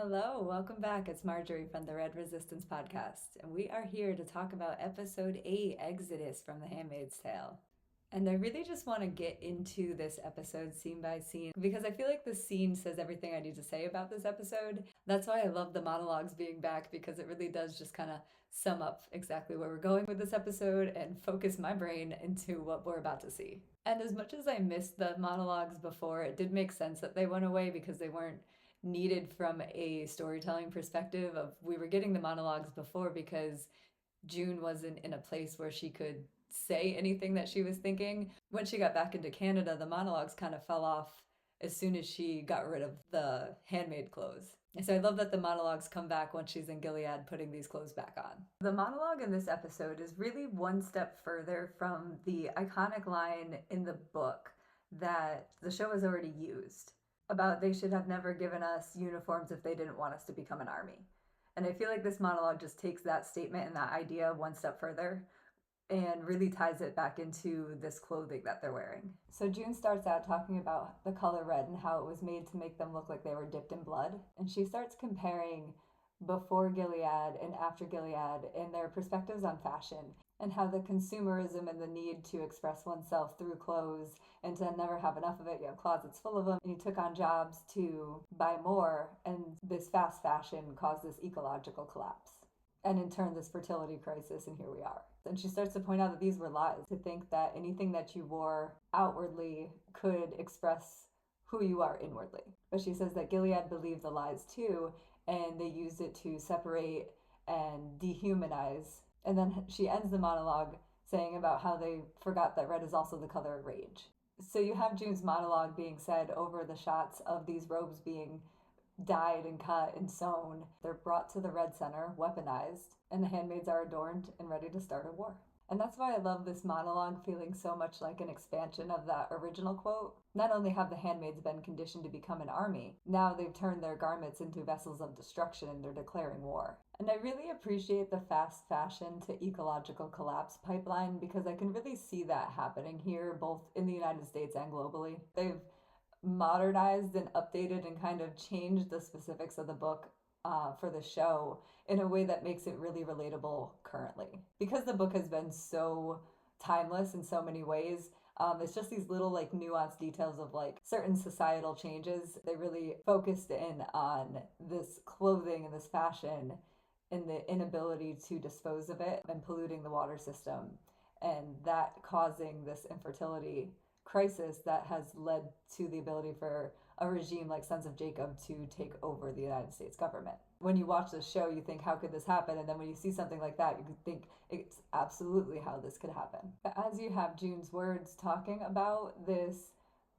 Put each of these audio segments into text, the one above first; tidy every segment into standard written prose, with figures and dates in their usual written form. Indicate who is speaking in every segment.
Speaker 1: Hello, welcome back. It's Marjorie from the Red Resistance Podcast, and we are here to talk about episode 8, Exodus from The Handmaid's Tale. And I really just want to get into this episode scene by scene because I feel like the scene says everything I need to say about this episode. That's why I love the monologues being back, because it really does just kind of sum up exactly where we're going with this episode and focus my brain into what we're about to see. And as much as I missed the monologues before, it did make sense that they went away because they weren't needed from a storytelling perspective. Of we were getting the monologues before because June wasn't in a place where she could say anything that she was thinking. When she got back into Canada, the monologues kind of fell off as soon as she got rid of the handmaid clothes. And so I love that the monologues come back once she's in Gilead putting these clothes back on. The monologue in this episode is really one step further from the iconic line in the book that the show has already used about they should have never given us uniforms if they didn't want us to become an army. And I feel like this monologue just takes that statement and that idea one step further and really ties it back into this clothing that they're wearing. So June starts out talking about the color red and how it was made to make them look like they were dipped in blood. And she starts comparing before Gilead and after Gilead and their perspectives on fashion and how the consumerism and the need to express oneself through clothes and to never have enough of it. You have closets full of them, and you took on jobs to buy more, and this fast fashion caused this ecological collapse. And in turn, this fertility crisis, and here we are. And she starts to point out that these were lies, to think that anything that you wore outwardly could express who you are inwardly. But she says that Gilead believed the lies too, and they used it to separate and dehumanize. And then she ends the monologue saying about how they forgot that red is also the color of rage. So you have June's monologue being said over the shots of these robes being dyed and cut and sewn. They're brought to the red center, weaponized, and the handmaids are adorned and ready to start a war. And that's why I love this monologue feeling so much like an expansion of that original quote. Not only have the handmaids been conditioned to become an army, now they've turned their garments into vessels of destruction and they're declaring war. And I really appreciate the fast fashion to ecological collapse pipeline because I can really see that happening here, both in the United States and globally. They've modernized and updated and kind of changed the specifics of the book for the show in a way that makes it really relatable currently. Because the book has been so timeless in so many ways, it's just these little like nuanced details of like certain societal changes. They really focused in on this clothing and this fashion and the inability to dispose of it and polluting the water system, and that causing this infertility crisis that has led to the ability for a regime like Sons of Jacob to take over the United States government. When you watch the show, you think, how could this happen? And then when you see something like that, you think it's absolutely how this could happen. But as you have June's words talking about this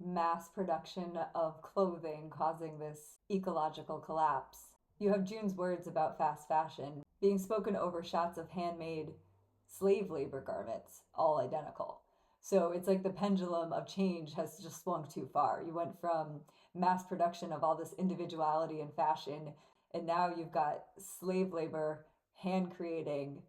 Speaker 1: mass production of clothing causing this ecological collapse, you have June's words about fast fashion being spoken over shots of handmade slave labor garments, all identical. So it's like the pendulum of change has just swung too far. You went from mass production of all this individuality and fashion, and now you've got slave labor hand creating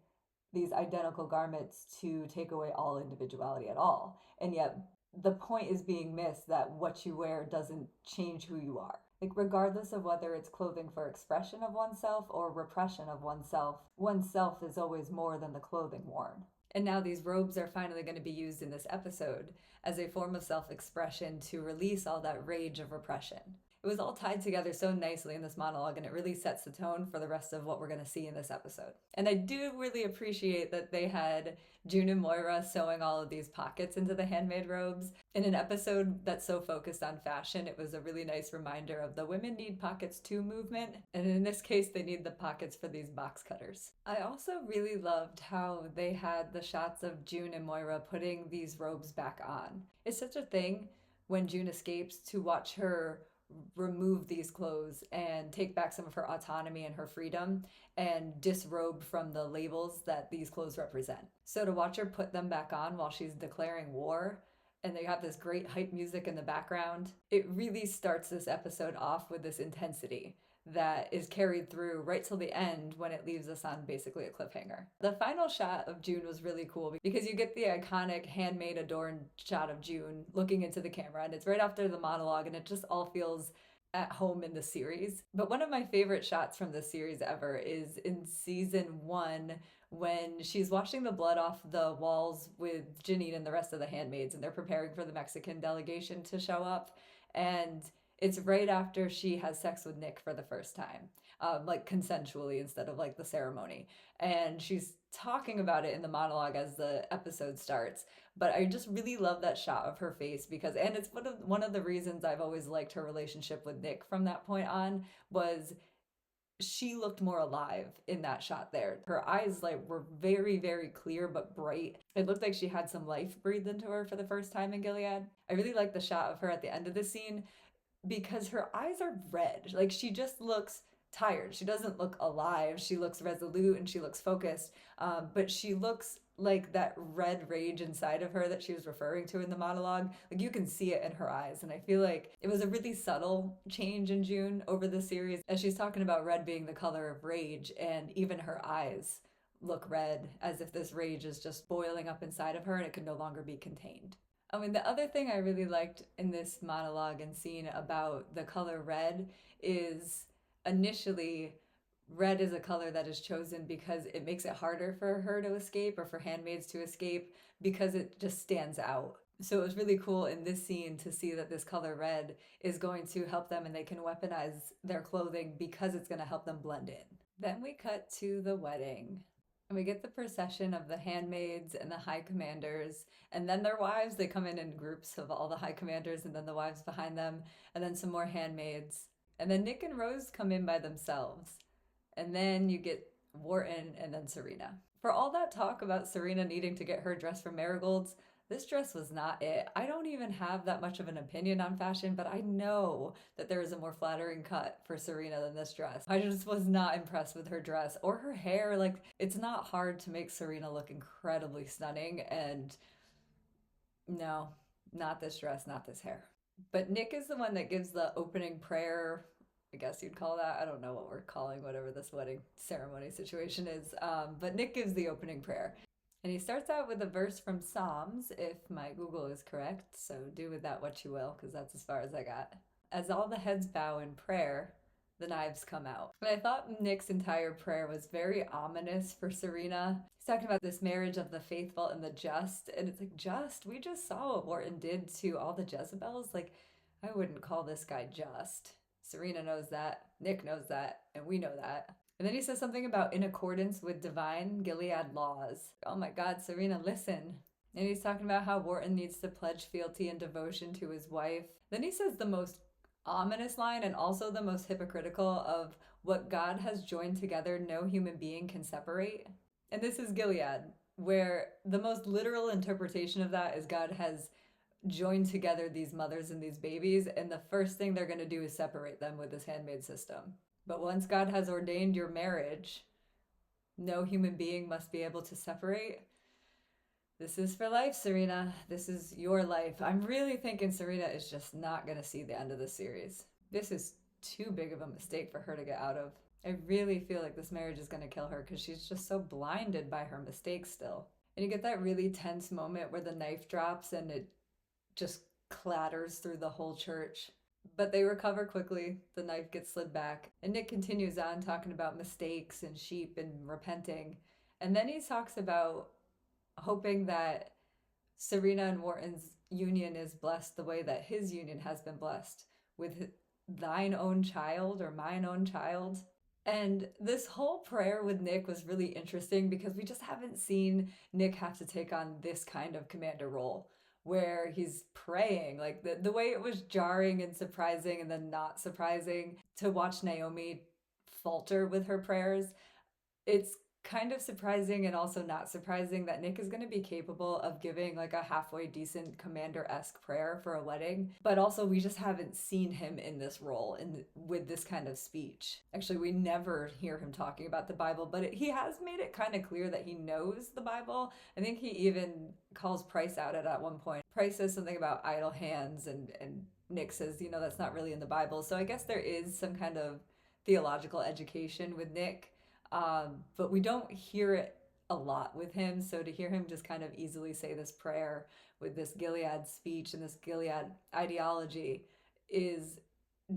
Speaker 1: these identical garments to take away all individuality at all. And yet the point is being missed that what you wear doesn't change who you are. Like, regardless of whether it's clothing for expression of oneself or repression of oneself is always more than the clothing worn. And now these robes are finally going to be used in this episode as a form of self-expression to release all that rage of repression. It was all tied together so nicely in this monologue, and it really sets the tone for the rest of what we're going to see in this episode. And I do really appreciate that they had June and Moira sewing all of these pockets into the handmade robes. In an episode that's so focused on fashion, it was a really nice reminder of the women need pockets too movement. And in this case, they need the pockets for these box cutters. I also really loved how they had the shots of June and Moira putting these robes back on. It's such a thing when June escapes to watch her remove these clothes and take back some of her autonomy and her freedom and disrobe from the labels that these clothes represent. So to watch her put them back on while she's declaring war, and they have this great hype music in the background, it really starts this episode off with this intensity that is carried through right till the end when it leaves us on basically a cliffhanger. The final shot of June was really cool because you get the iconic handmade adorned shot of June looking into the camera, and it's right after the monologue, and it just all feels at home in the series. But one of my favorite shots from the series ever is in season 1 when she's washing the blood off the walls with Janine and the rest of the handmaids, and they're preparing for the Mexican delegation to show up. And it's right after she has sex with Nick for the first time, like consensually instead of like the ceremony. And she's talking about it in the monologue as the episode starts. But I just really love that shot of her face because, and it's one of the reasons I've always liked her relationship with Nick from that point on, was she looked more alive in that shot there. Her eyes like were very, very clear but bright. It looked like she had some life breathed into her for the first time in Gilead. I really like the shot of her at the end of the scene because her eyes are red. Like she just looks tired. She doesn't look alive. She looks resolute and she looks focused. But she looks like that red rage inside of her that she was referring to in the monologue. Like you can see it in her eyes. And I feel like it was a really subtle change in June over the series as she's talking about red being the color of rage, and even her eyes look red as if this rage is just boiling up inside of her and it can no longer be contained. I mean, the other thing I really liked in this monologue and scene about the color red is initially red is a color that is chosen because it makes it harder for her to escape, or for handmaids to escape, because it just stands out. So it was really cool in this scene to see that this color red is going to help them and they can weaponize their clothing because it's going to help them blend in. Then we cut to the wedding. And we get the procession of the handmaids and the high commanders, and then their wives. They come in groups of all the high commanders, and then the wives behind them, and then some more handmaids. And then Nick and Rose come in by themselves. And then you get Wharton and then Serena. For all that talk about Serena needing to get her dress from Marigold's, this dress was not it. I don't even have that much of an opinion on fashion, but I know that there is a more flattering cut for Serena than this dress. I just was not impressed with her dress or her hair. Like, it's not hard to make Serena look incredibly stunning, and no, not this dress, not this hair. But Nick is the one that gives the opening prayer, I guess you'd call that. I don't know what we're calling whatever this wedding ceremony situation is. But Nick gives the opening prayer. And he starts out with a verse from Psalms, if my Google is correct. So do with that what you will, because that's as far as I got. As all the heads bow in prayer, the knives come out. And I thought Nick's entire prayer was very ominous for Serena. He's talking about this marriage of the faithful and the just. And it's like, just? We just saw what Wharton did to all the Jezebels. Like, I wouldn't call this guy just. Serena knows that, Nick knows that, and we know that. And then he says something about in accordance with divine Gilead laws. Oh my God, Serena, listen. And he's talking about how Wharton needs to pledge fealty and devotion to his wife. Then he says the most ominous line, and also the most hypocritical, of what God has joined together, no human being can separate. And this is Gilead, where the most literal interpretation of that is God has join together these mothers and these babies, and the first thing they're going to do is separate them with this handmaid system. But once God has ordained your marriage, no human being must be able to separate. This is for life, Serena. This is your life. I'm really thinking Serena is just not going to see the end of the series. This is too big of a mistake for her to get out of. I really feel like this marriage is going to kill her because she's just so blinded by her mistakes still. And you get that really tense moment where the knife drops and it just clatters through the whole church. But they recover quickly. The knife gets slid back. And Nick continues on talking about mistakes and sheep and repenting. And then he talks about hoping that Serena and Wharton's union is blessed the way that his union has been blessed, with thine own child or mine own child. And this whole prayer with Nick was really interesting because we just haven't seen Nick have to take on this kind of commander role, where he's praying. Like the way it was jarring and surprising and then not surprising to watch Naomi falter with her prayers. It's kind of surprising and also not surprising that Nick is going to be capable of giving like a halfway decent commander-esque prayer for a wedding. But also we just haven't seen him in this role with this kind of speech. Actually, we never hear him talking about the Bible, but he has made it kind of clear that he knows the Bible. I think he even calls Price out at one point. Price says something about idle hands, and Nick says, you know, that's not really in the Bible. So I guess there is some kind of theological education with Nick. But we don't hear it a lot with him. So to hear him just kind of easily say this prayer with this Gilead speech and this Gilead ideology is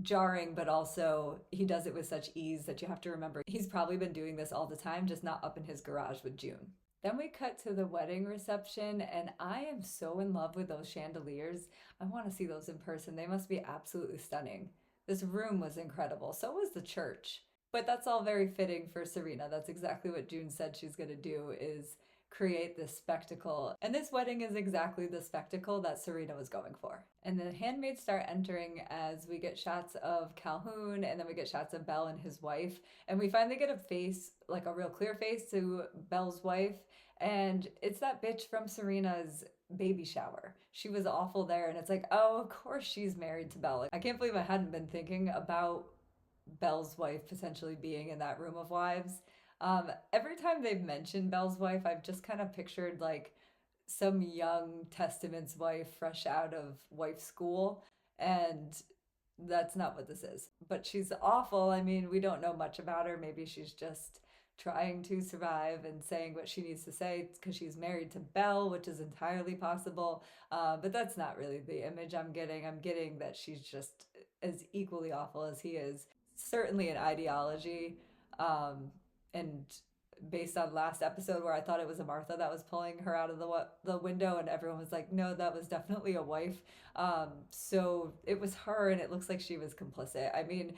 Speaker 1: jarring, but also he does it with such ease that you have to remember he's probably been doing this all the time, just not up in his garage with June. Then we cut to the wedding reception, and I am so in love with those chandeliers. I want to see those in person. They must be absolutely stunning. This room was incredible. So was the church. But that's all very fitting for Serena. That's exactly what June said she's going to do, is create this spectacle. And this wedding is exactly the spectacle that Serena was going for. And the handmaids start entering as we get shots of Calhoun, and then we get shots of Belle and his wife. And we finally get a face, like a real clear face to Belle's wife. And it's that bitch from Serena's baby shower. She was awful there. And it's like, oh, of course she's married to Belle. I can't believe I hadn't been thinking about Belle's wife potentially being in that room of wives. Every time they've mentioned Belle's wife, I've just kind of pictured like some young Testament's wife fresh out of wife school. And that's not what this is. But she's awful. I mean, we don't know much about her. Maybe she's just trying to survive and saying what she needs to say because she's married to Belle, which is entirely possible. But that's not really the image I'm getting. I'm getting that she's just as equally awful as he is. Certainly an ideology. And based on last episode where I thought it was a Martha that was pulling her out of the window, and everyone was like, no, that was definitely a wife. So it was her, and it looks like she was complicit. I mean,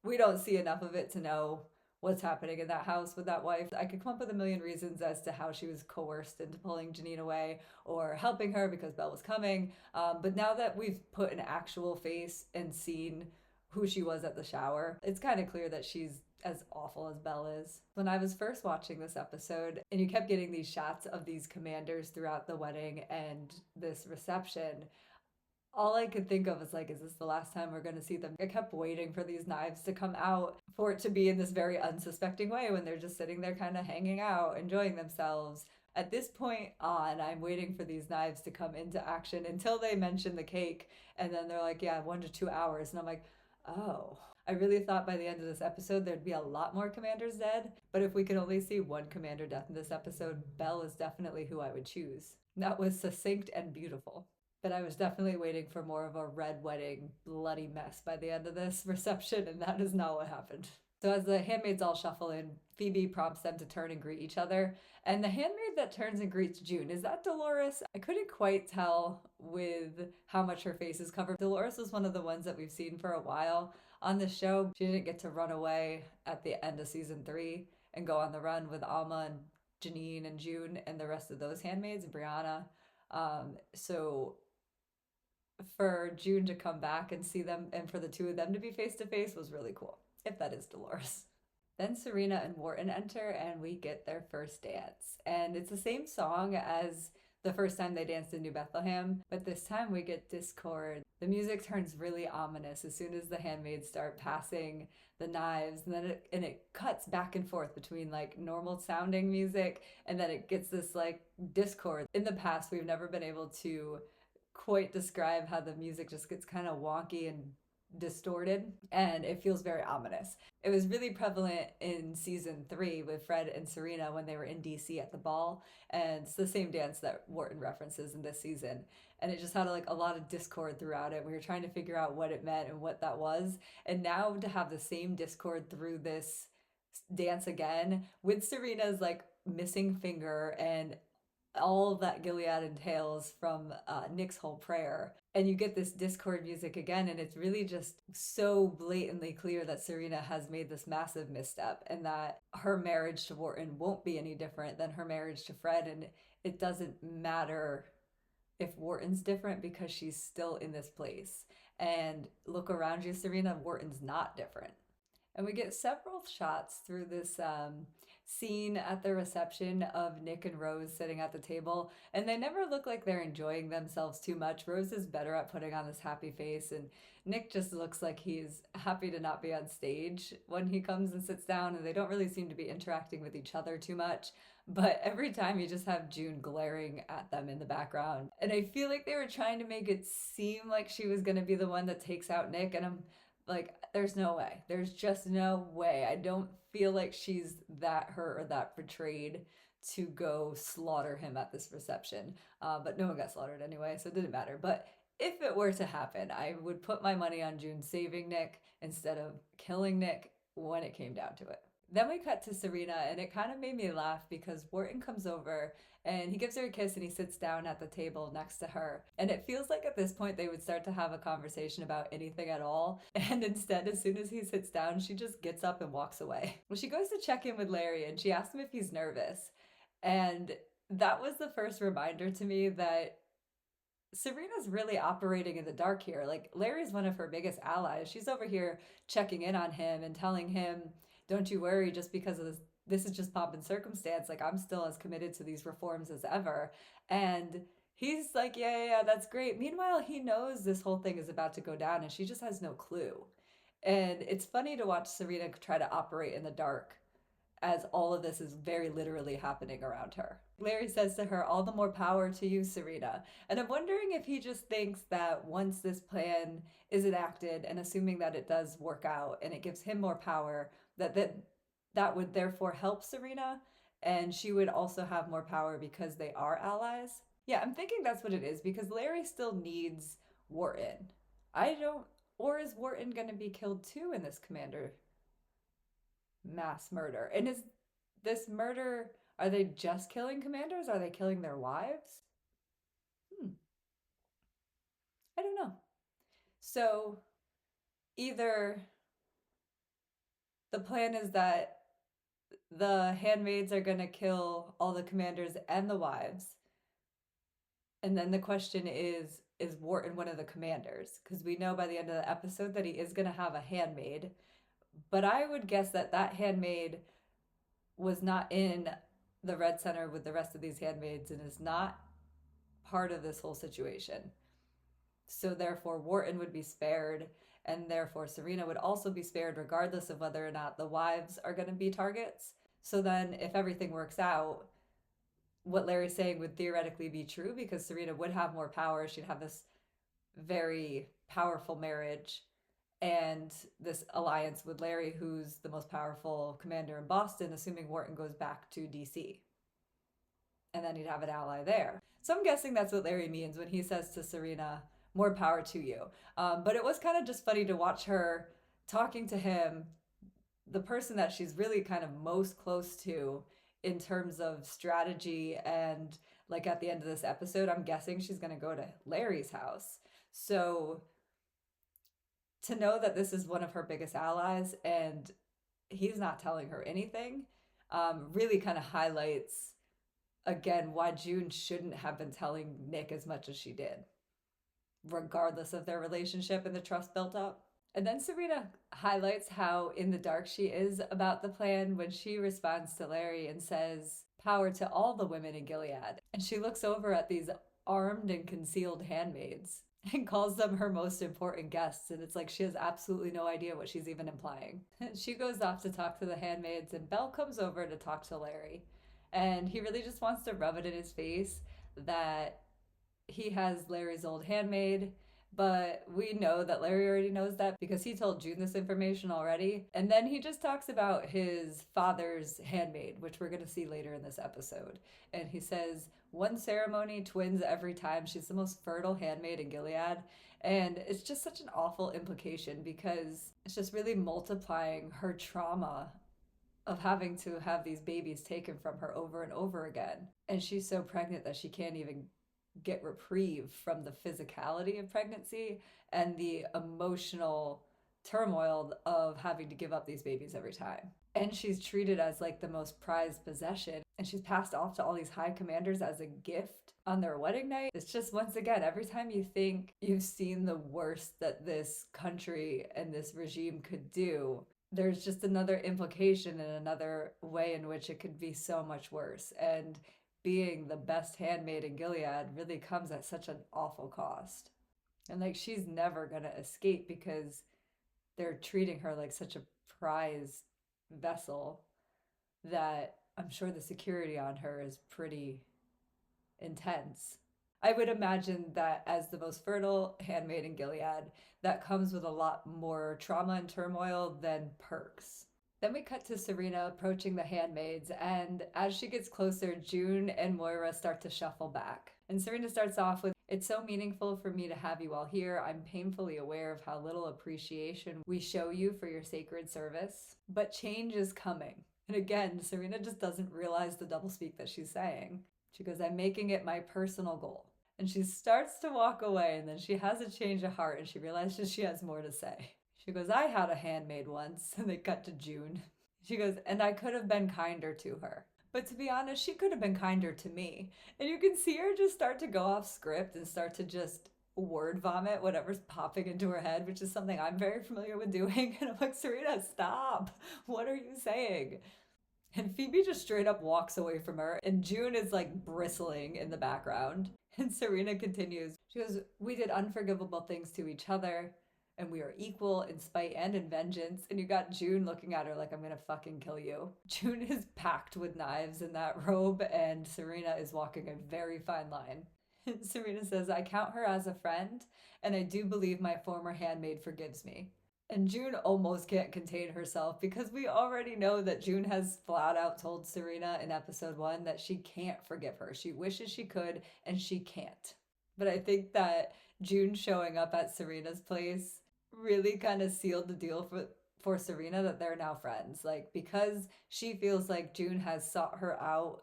Speaker 1: we don't see enough of it to know what's happening in that house with that wife. I could come up with a million reasons as to how she was coerced into pulling Janine away or helping her because Belle was coming. But now that we've put an actual face and seen who she was at the shower, it's kind of clear that she's as awful as Belle is. When I was first watching this episode, and you kept getting these shots of these commanders throughout the wedding and this reception, all I could think of was like, is this the last time we're going to see them? I kept waiting for these knives to come out, for it to be in this very unsuspecting way when they're just sitting there kind of hanging out, enjoying themselves. At this point on, I'm waiting for these knives to come into action until they mention the cake. And then they're like, yeah, 1 to 2 hours. And I'm like, oh. I really thought by the end of this episode there'd be a lot more commanders dead. But if we could only see one commander death in this episode, Belle is definitely who I would choose. That was succinct and beautiful. But I was definitely waiting for more of a red wedding bloody mess by the end of this reception, and that is not what happened. So as the handmaids all shuffle in, Phoebe prompts them to turn and greet each other. And the handmaid that turns and greets June, is that Dolores? I couldn't quite tell with how much her face is covered. Dolores was one of the ones that we've seen for a while on the show. She didn't get to run away at the end of season 3 and go on the run with Alma and Janine and June and the rest of those handmaids, Brianna. So for June to come back and see them, and for the two of them to be face to face, was really cool, if that is Dolores. Then Serena and Wharton enter, and we get their first dance. And it's the same song as the first time they danced in New Bethlehem, but this time we get discord. The music turns really ominous as soon as the handmaids start passing the knives, and then it cuts back and forth between like normal sounding music, and then it gets this like discord. In the past, we've never been able to quite describe how the music just gets kind of wonky and distorted, and it feels very ominous. It was really prevalent in season 3 with Fred and Serena when they were in DC at the ball, and it's the same dance that Wharton references in this season, and it just had like a lot of discord throughout it. We were trying to figure out what it meant and what that was, and now to have the same discord through this dance again with Serena's like missing finger and all that Gilead entails from Nick's whole prayer. And you get this discord music again, and it's really just so blatantly clear that Serena has made this massive misstep, and that her marriage to Wharton won't be any different than her marriage to Fred, and it doesn't matter if Wharton's different because she's still in this place. And look around you, Serena, Wharton's not different. And we get several shots through this scene at the reception of Nick and Rose sitting at the table, and they never look like they're enjoying themselves too much. Rose is better at putting on this happy face, and Nick just looks like he's happy to not be on stage when he comes and sits down, and they don't really seem to be interacting with each other too much. But every time you just have June glaring at them in the background, and I feel like they were trying to make it seem like she was going to be the one that takes out Nick, and I'm like, there's no way. There's just no way. I don't feel like she's that hurt or that betrayed to go slaughter him at this reception. But no one got slaughtered anyway, so it didn't matter. But if it were to happen, I would put my money on June saving Nick instead of killing Nick when it came down to it. Then we cut to Serena, and it kind of made me laugh because Wharton comes over and he gives her a kiss and he sits down at the table next to her. And it feels like at this point they would start to have a conversation about anything at all. And instead, as soon as he sits down, she just gets up and walks away. Well, she goes to check in with Larry and she asks him if he's nervous. And that was the first reminder to me that Serena's really operating in the dark here. Like, Larry's one of her biggest allies. She's over here checking in on him and telling him, don't you worry, just because of this is just pomp and circumstance. Like, I'm still as committed to these reforms as ever. And he's like, yeah, that's great. Meanwhile, he knows this whole thing is about to go down and she just has no clue. And it's funny to watch Serena try to operate in the dark as all of this is very literally happening around her. Larry says to her, all the more power to you, Serena. And I'm wondering if he just thinks that once this plan is enacted and assuming that it does work out and it gives him more power, that would therefore help Serena and she would also have more power because they are allies. Yeah, I'm thinking that's what it is because Larry still needs Wharton. Or is Wharton going to be killed too in this commander mass murder? And is this murder, are they just killing commanders? Are they killing their wives? I don't know. So either the plan is that the handmaids are going to kill all the commanders and the wives. And then the question is Wharton one of the commanders? Because we know by the end of the episode that he is going to have a handmaid. But I would guess that handmaid was not in the Red Center with the rest of these handmaids and is not part of this whole situation. So therefore, Wharton would be spared, and therefore Serena would also be spared regardless of whether or not the wives are going to be targets. So then if everything works out, what Larry's saying would theoretically be true because Serena would have more power. She'd have this very powerful marriage and this alliance with Larry, who's the most powerful commander in Boston, assuming Wharton goes back to DC. And then he'd have an ally there. So I'm guessing that's what Larry means when he says to Serena, more power to you. But it was kind of just funny to watch her talking to him, the person that she's really kind of most close to in terms of strategy. And like at the end of this episode, I'm guessing she's going to go to Larry's house. So to know that this is one of her biggest allies and he's not telling her anything really kind of highlights, again, why June shouldn't have been telling Nick as much as she did, regardless of their relationship and the trust built up. And then Serena highlights how in the dark she is about the plan when she responds to Larry and says, power to all the women in Gilead. And she looks over at these armed and concealed handmaids and calls them her most important guests. And it's like she has absolutely no idea what she's even implying. She goes off to talk to the handmaids and Belle comes over to talk to Larry. And he really just wants to rub it in his face that he has Larry's old handmaid. But we know that Larry already knows that because he told June this information already. And then he just talks about his father's handmaid, which we're going to see later in this episode. And he says, one ceremony, twins every time. She's the most fertile handmaid in Gilead. And it's just such an awful implication because it's just really multiplying her trauma of having to have these babies taken from her over and over again. And she's so pregnant that she can't even get reprieve from the physicality of pregnancy and the emotional turmoil of having to give up these babies every time. And she's treated as like the most prized possession. And she's passed off to all these high commanders as a gift on their wedding night. It's just, once again, every time you think you've seen the worst that this country and this regime could do, there's just another implication and another way in which it could be so much worse. And being the best handmaid in Gilead really comes at such an awful cost. And like, she's never gonna escape because they're treating her like such a prized vessel that I'm sure the security on her is pretty intense. I would imagine that as the most fertile handmaid in Gilead, that comes with a lot more trauma and turmoil than perks. Then we cut to Serena approaching the handmaids, and as she gets closer, June and Moira start to shuffle back. And Serena starts off with, It's so meaningful for me to have you all here. I'm painfully aware of how little appreciation we show you for your sacred service, but change is coming. And again, Serena just doesn't realize the doublespeak that she's saying. She goes, I'm making it my personal goal. And she starts to walk away, and then she has a change of heart and she realizes she has more to say. She goes, I had a handmaid once, and they cut to June. She goes, and I could have been kinder to her. But to be honest, she could have been kinder to me. And you can see her just start to go off script and start to just word vomit whatever's popping into her head, which is something I'm very familiar with doing. And I'm like, Serena, stop. What are you saying? And Phoebe just straight up walks away from her, and June is like bristling in the background. And Serena continues. She goes, we did unforgivable things to each other, and we are equal in spite and in vengeance. And you got June looking at her like, I'm gonna fucking kill you. June is packed with knives in that robe, and Serena is walking a very fine line. Serena says, I count her as a friend, and I do believe my former handmaid forgives me. And June almost can't contain herself because we already know that June has flat out told Serena in episode 1 that she can't forgive her. She wishes she could, and she can't. But I think that June showing up at Serena's place really kind of sealed the deal for Serena, that they're now friends. Like, because she feels like June has sought her out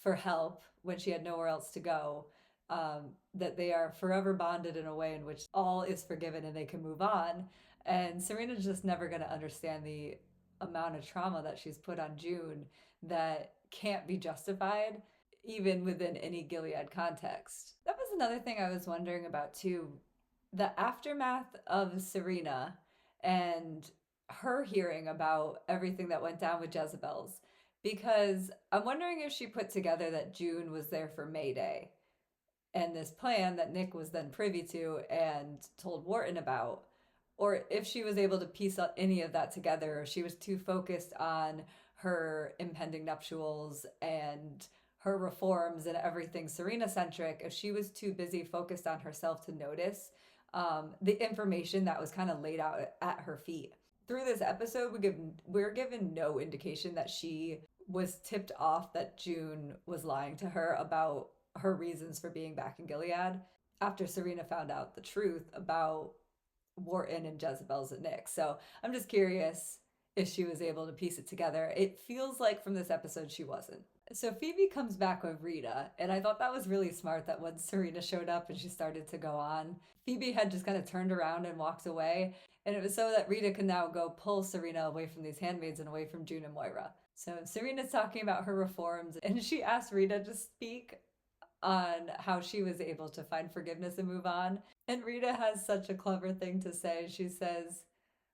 Speaker 1: for help when she had nowhere else to go, that they are forever bonded in a way in which all is forgiven and they can move on. And Serena's just never going to understand the amount of trauma that she's put on June that can't be justified even within any Gilead context. That was another thing I was wondering about too. The aftermath of Serena and her hearing about everything that went down with Jezebel's, because I'm wondering if she put together that June was there for May Day and this plan that Nick was then privy to and told Wharton about, or if she was able to piece any of that together, or she was too focused on her impending nuptials and her reforms and everything Serena-centric, if she was too busy focused on herself to notice the information that was kind of laid out at her feet. Through this episode, we're given no indication that she was tipped off that June was lying to her about her reasons for being back in Gilead after Serena found out the truth about Wharton and Jezebel's and Nick. So I'm just curious if she was able to piece it together. It feels like from this episode she wasn't. So Phoebe comes back with Rita, and I thought that was really smart that when Serena showed up and she started to go on, Phoebe had just kind of turned around and walked away, and it was so that Rita can now go pull Serena away from these handmaids and away from June and Moira. So Serena's talking about her reforms, and she asked Rita to speak on how she was able to find forgiveness and move on. And Rita has such a clever thing to say. She says,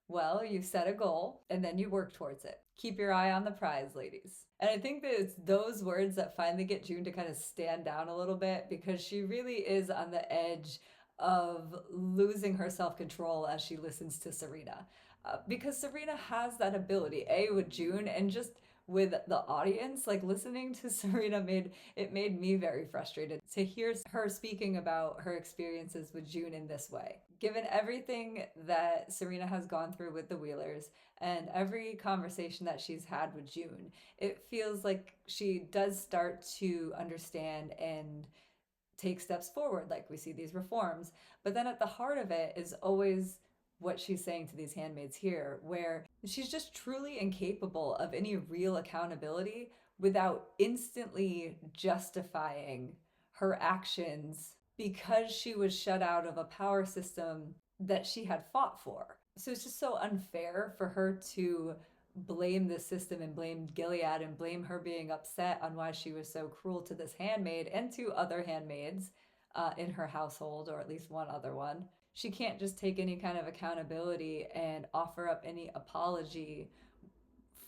Speaker 1: well, you set a goal and then you work towards it. Keep your eye on the prize, ladies. And I think that it's those words that finally get June to kind of stand down a little bit, because she really is on the edge of losing her self-control as she listens to Serena. Because Serena has that ability, with June and just with the audience. Like, listening to Serena made me very frustrated to hear her speaking about her experiences with June in this way. Given everything that Serena has gone through with the Wheelers and every conversation that she's had with June, it feels like she does start to understand and take steps forward. Like, we see these reforms, but then at the heart of it is always what she's saying to these handmaids here, where she's just truly incapable of any real accountability without instantly justifying her actions because she was shut out of a power system that she had fought for. So it's just so unfair for her to blame the system and blame Gilead and blame her being upset on why she was so cruel to this handmaid and to other handmaids in her household, or at least one other one. She can't just take any kind of accountability and offer up any apology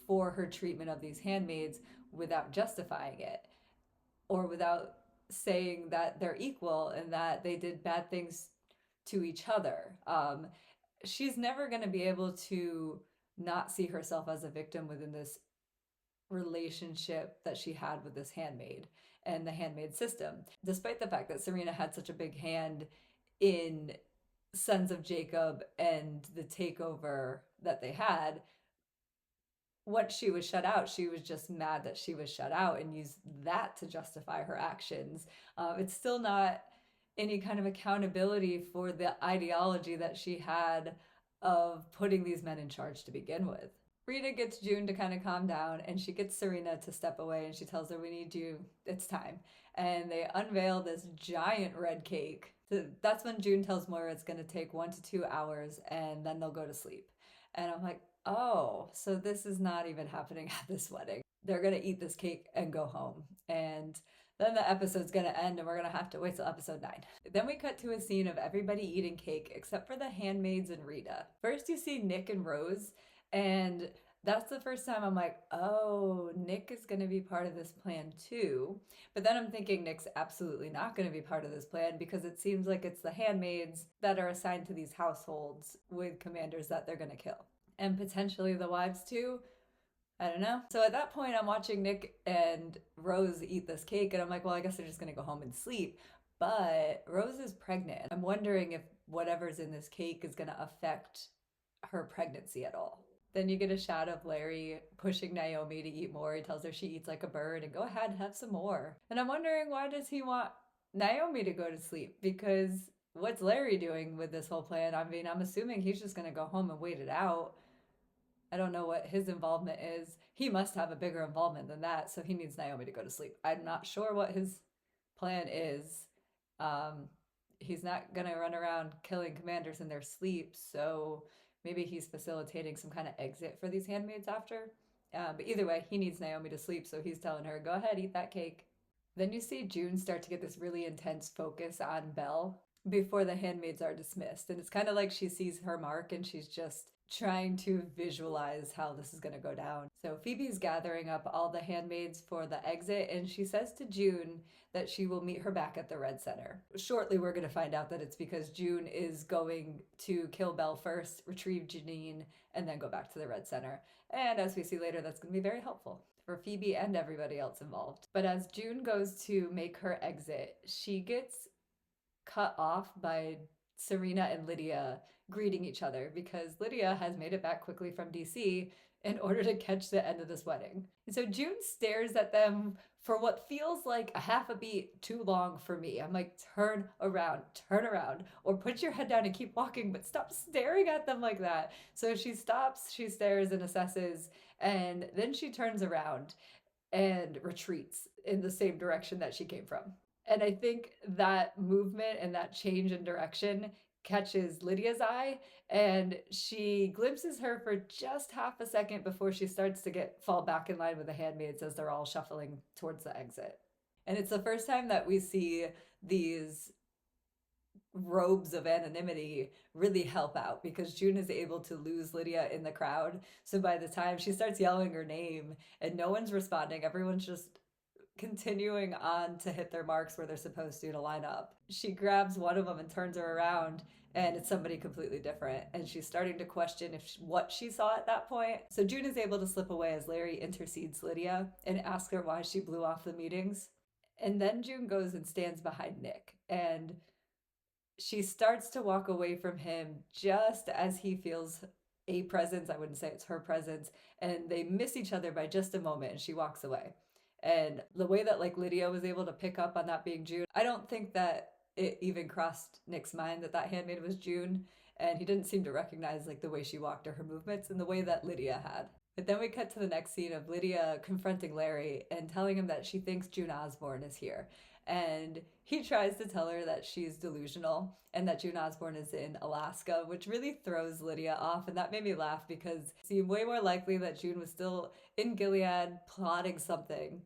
Speaker 1: for her treatment of these handmaids without justifying it, or without saying that they're equal and that they did bad things to each other. She's never going to be able to not see herself as a victim within this relationship that she had with this handmaid and the handmaid system, despite the fact that Serena had such a big hand in Sons of Jacob and the takeover that they had. Once she was shut out, she was just mad that she was shut out and used that to justify her actions. It's still not any kind of accountability for the ideology that she had of putting these men in charge to begin with. Rita gets June to kind of calm down, and she gets Serena to step away, and she tells her, "We need you, it's time." And they unveil this giant red cake. So that's when June tells Moira it's going to take 1 to 2 hours, and then they'll go to sleep. And I'm like, oh, so this is not even happening at this wedding. They're going to eat this cake and go home. And then the episode's going to end, and we're going to have to wait till episode 9. Then we cut to a scene of everybody eating cake except for the handmaids and Rita. First, you see Nick and Rose, and that's the first time I'm like, oh, Nick is going to be part of this plan too. But then I'm thinking Nick's absolutely not going to be part of this plan, because it seems like it's the handmaids that are assigned to these households with commanders that they're going to kill. And potentially the wives too. I don't know. So at that point, I'm watching Nick and Rose eat this cake, and I'm like, well, I guess they're just going to go home and sleep. But Rose is pregnant. I'm wondering if whatever's in this cake is going to affect her pregnancy at all. Then you get a shot of Larry pushing Naomi to eat more. He tells her she eats like a bird, and go ahead, have some more. And I'm wondering, why does he want Naomi to go to sleep? Because what's Larry doing with this whole plan? I mean, I'm assuming he's just going to go home and wait it out. I don't know what his involvement is. He must have a bigger involvement than that, so he needs Naomi to go to sleep. I'm not sure what his plan is. He's not going to run around killing commanders in their sleep, so maybe he's facilitating some kind of exit for these handmaids after. But either way, he needs Naomi to sleep, so he's telling her, go ahead, eat that cake. Then you see June start to get this really intense focus on Belle before the handmaids are dismissed. And it's kind of like she sees her mark, and she's just trying to visualize how this is going to go down. So Phoebe's gathering up all the handmaids for the exit, and she says to June that she will meet her back at the Red Center. Shortly, we're going to find out that it's because June is going to kill Belle first, retrieve Janine, and then go back to the Red Center. And as we see later, that's going to be very helpful for Phoebe and everybody else involved. But as June goes to make her exit, she gets cut off by Serena and Lydia greeting each other, because Lydia has made it back quickly from DC in order to catch the end of this wedding. And so June stares at them for what feels like a half a beat too long for me. I'm like, turn around, or put your head down and keep walking, but stop staring at them like that. So she stops, she stares and assesses, and then she turns around and retreats in the same direction that she came from. And I think that movement and that change in direction catches Lydia's eye, and she glimpses her for just half a second before she starts to fall back in line with the handmaids as they're all shuffling towards the exit. And it's the first time that we see these robes of anonymity really help out, because June is able to lose Lydia in the crowd. So by the time she starts yelling her name and no one's responding, everyone's just continuing on to hit their marks where they're supposed to line up. She grabs one of them and turns her around, and it's somebody completely different. And she's starting to question what she saw at that point. So June is able to slip away as Larry intercedes Lydia and asks her why she blew off the meetings. And then June goes and stands behind Nick, and she starts to walk away from him just as he feels a presence. I wouldn't say it's her presence. And they miss each other by just a moment, and she walks away. And the way that Lydia was able to pick up on that being June, I don't think that it even crossed Nick's mind that handmaid was June. And he didn't seem to recognize the way she walked or her movements in the way that Lydia had. But then we cut to the next scene of Lydia confronting Larry and telling him that she thinks June Osborne is here. And he tries to tell her that she's delusional and that June Osborne is in Alaska, which really throws Lydia off. And that made me laugh, because it seemed way more likely that June was still in Gilead plotting something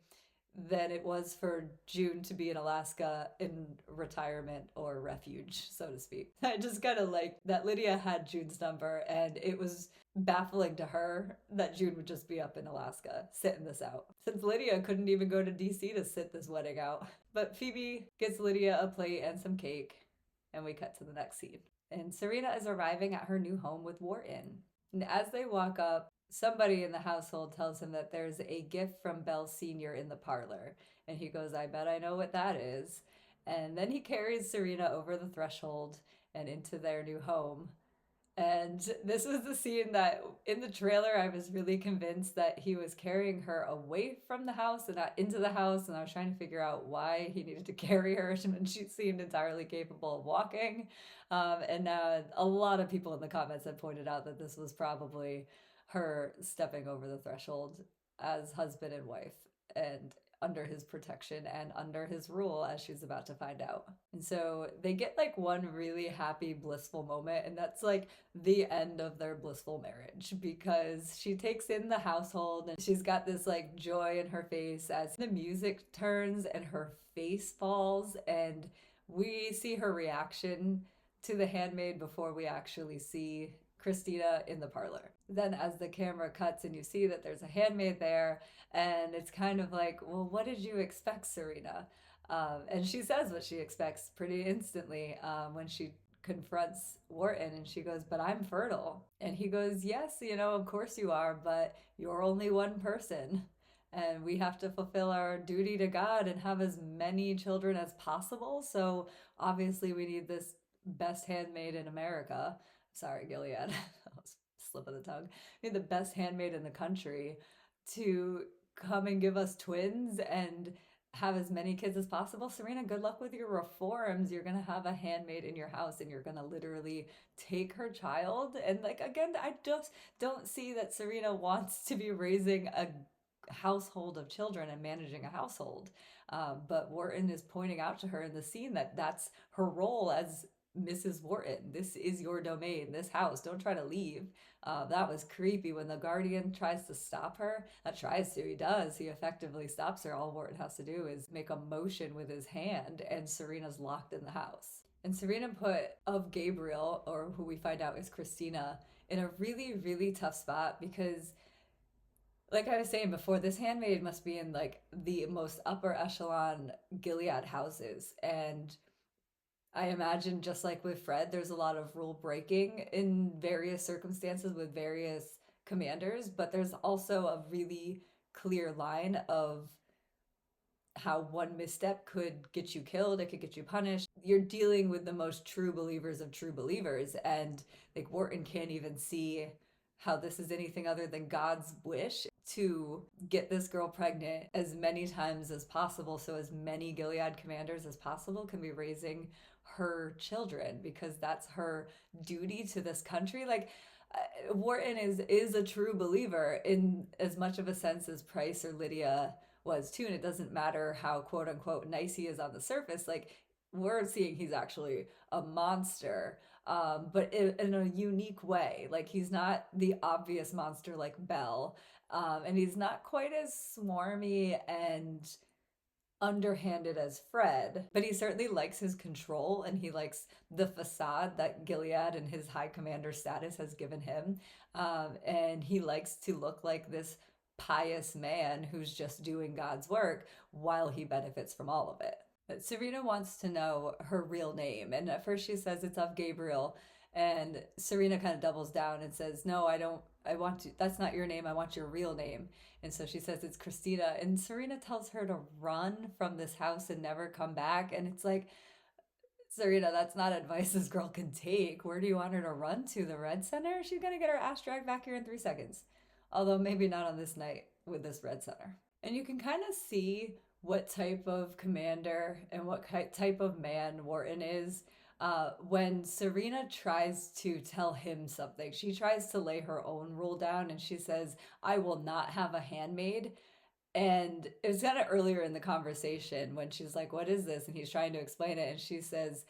Speaker 1: than it was for June to be in Alaska in retirement or refuge, so to speak. I just kind of liked that Lydia had June's number, and it was baffling to her that June would just be up in Alaska sitting this out, since Lydia couldn't even go to DC to sit this wedding out. But Phoebe gets Lydia a plate and some cake, and we cut to the next scene. And Serena is arriving at her new home with Wharton. And as they walk up, somebody in the household tells him that there's a gift from Belle Sr. in the parlor. And he goes, I bet I know what that is. And then he carries Serena over the threshold and into their new home. And this was the scene that in the trailer, I was really convinced that he was carrying her away from the house and not into the house. And I was trying to figure out why he needed to carry her when she seemed entirely capable of walking. And now a lot of people in the comments have pointed out that this was probably her stepping over the threshold as husband and wife. And under his protection and under his rule, as she's about to find out. And so they get like one really happy, blissful moment, and that's like the end of their blissful marriage, because she takes in the household and she's got this like joy in her face as the music turns and her face falls, and we see her reaction to the handmaid before we actually see Christina in the parlor. Then as the camera cuts and you see that there's a handmaid there, and it's kind of like, well, what did you expect, Serena? And she says what she expects pretty instantly when she confronts Wharton, and she goes, but I'm fertile. And he goes, yes, of course you are, but you're only one person. And we have to fulfill our duty to God and have as many children as possible. So obviously we need this best handmaid in America. Sorry, Gilead. That was a slip of the tongue. We need the best handmaid in the country to come and give us twins and have as many kids as possible. Serena, good luck with your reforms. You're going to have a handmaid in your house and you're going to literally take her child. And like, again, I just don't see that Serena wants to be raising a household of children and managing a household. But Wharton is pointing out to her in the scene that that's her role as Mrs. Wharton. This is your domain, this house. Don't try to leave. That was creepy when the guardian tries to stop her. He does. He effectively stops her. All Wharton has to do is make a motion with his hand, and Serena's locked in the house. And Serena put of Gabriel, or who we find out is Christina, in a really, really tough spot, because like I was saying before, this handmaid must be in like the most upper echelon Gilead houses. And I imagine, just like with Fred, there's a lot of rule breaking in various circumstances with various commanders, but there's also a really clear line of how one misstep could get you killed, it could get you punished. You're dealing with the most true believers of true believers, and like Wharton can't even see how this is anything other than God's wish to get this girl pregnant as many times as possible, so as many Gilead commanders as possible can be raising her children, because that's her duty to this country. Like Wharton is a true believer in as much of a sense as Price or Lydia was too, and it doesn't matter how quote unquote nice he is on the surface. Like we're seeing he's actually a monster, but in a unique way. Like he's not the obvious monster like Belle, and he's not quite as swarmy and underhanded as Fred, but he certainly likes his control, and he likes the facade that Gilead and his high commander status has given him. And he likes to look like this pious man who's just doing God's work while he benefits from all of it. But Serena wants to know her real name, and at first she says it's of Gabriel, and Serena kind of doubles down and says, no, I want to, that's not your name, I want your real name. And so she says it's Christina, and Serena tells her to run from this house and never come back. And it's like, Serena, that's not advice this girl can take. Where do you want her to run to? The Red Center? She's gonna get her ass dragged back here in 3 seconds. Although maybe not on this night with this Red Center. And you can kind of see what type of commander and what type of man Wharton is when Serena tries to tell him something. She tries to lay her own rule down, and she says, I will not have a handmaid. And it was kind of earlier in the conversation when she's like, what is this? And he's trying to explain it, and she says,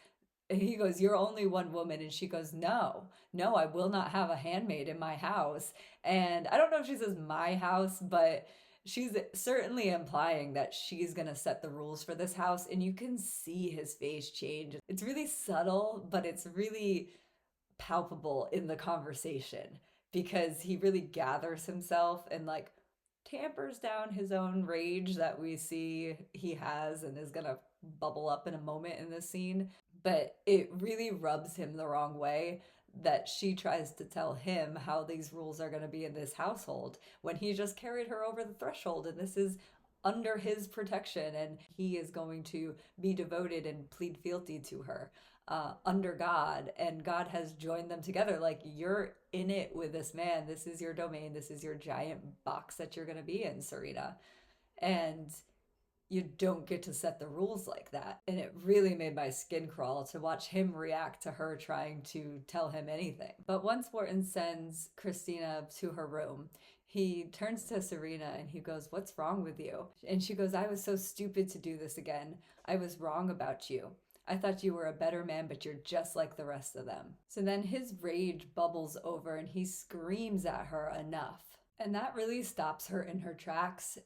Speaker 1: and he goes, you're only one woman. And she goes, no, I will not have a handmaid in my house. And I don't know if she says my house, but she's certainly implying that she's going to set the rules for this house. And you can see his face change. It's really subtle, but it's really palpable in the conversation, because he really gathers himself and like tampers down his own rage that we see he has and is going to bubble up in a moment in this scene. But it really rubs him the wrong way that she tries to tell him how these rules are going to be in this household when he just carried her over the threshold, and this is under his protection, and he is going to be devoted and plead fealty to her. under God, and God has joined them together. Like, you're in it with this man. This is your domain. This is your giant box that you're going to be in, Serena. And you don't get to set the rules like that. And it really made my skin crawl to watch him react to her trying to tell him anything. But once Wharton sends Christina to her room, he turns to Serena and he goes, "What's wrong with you?" And she goes, "I was so stupid to do this again. I was wrong about you. I thought you were a better man, but you're just like the rest of them." So then his rage bubbles over and he screams at her enough. And that really stops her in her tracks.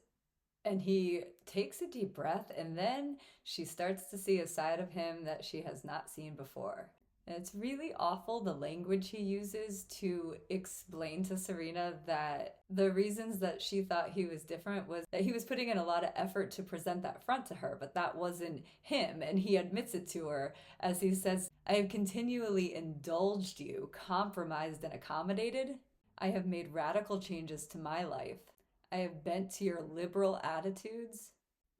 Speaker 1: And he takes a deep breath, and then she starts to see a side of him that she has not seen before. And it's really awful, the language he uses to explain to Serena that the reasons that she thought he was different was that he was putting in a lot of effort to present that front to her, but that wasn't him. And he admits it to her as he says, "I have continually indulged you, compromised and accommodated. I have made radical changes to my life. I have bent to your liberal attitudes,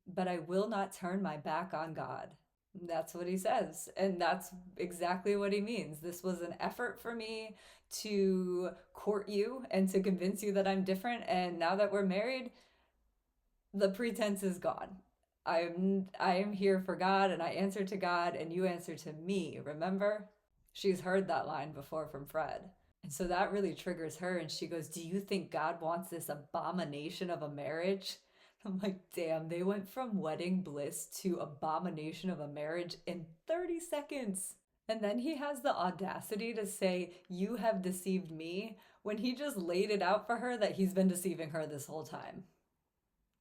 Speaker 1: but I will not turn my back on God." That's what he says. And that's exactly what he means. This was an effort for me to court you and to convince you that I'm different. And now that we're married, the pretense is gone. I am here for God, and I answer to God, and you answer to me. Remember? She's heard that line before from Fred. And so that really triggers her, and she goes, "Do you think God wants this abomination of a marriage?" I'm like, damn, they went from wedding bliss to abomination of a marriage in 30 seconds. And then he has the audacity to say, "You have deceived me," when he just laid it out for her that he's been deceiving her this whole time.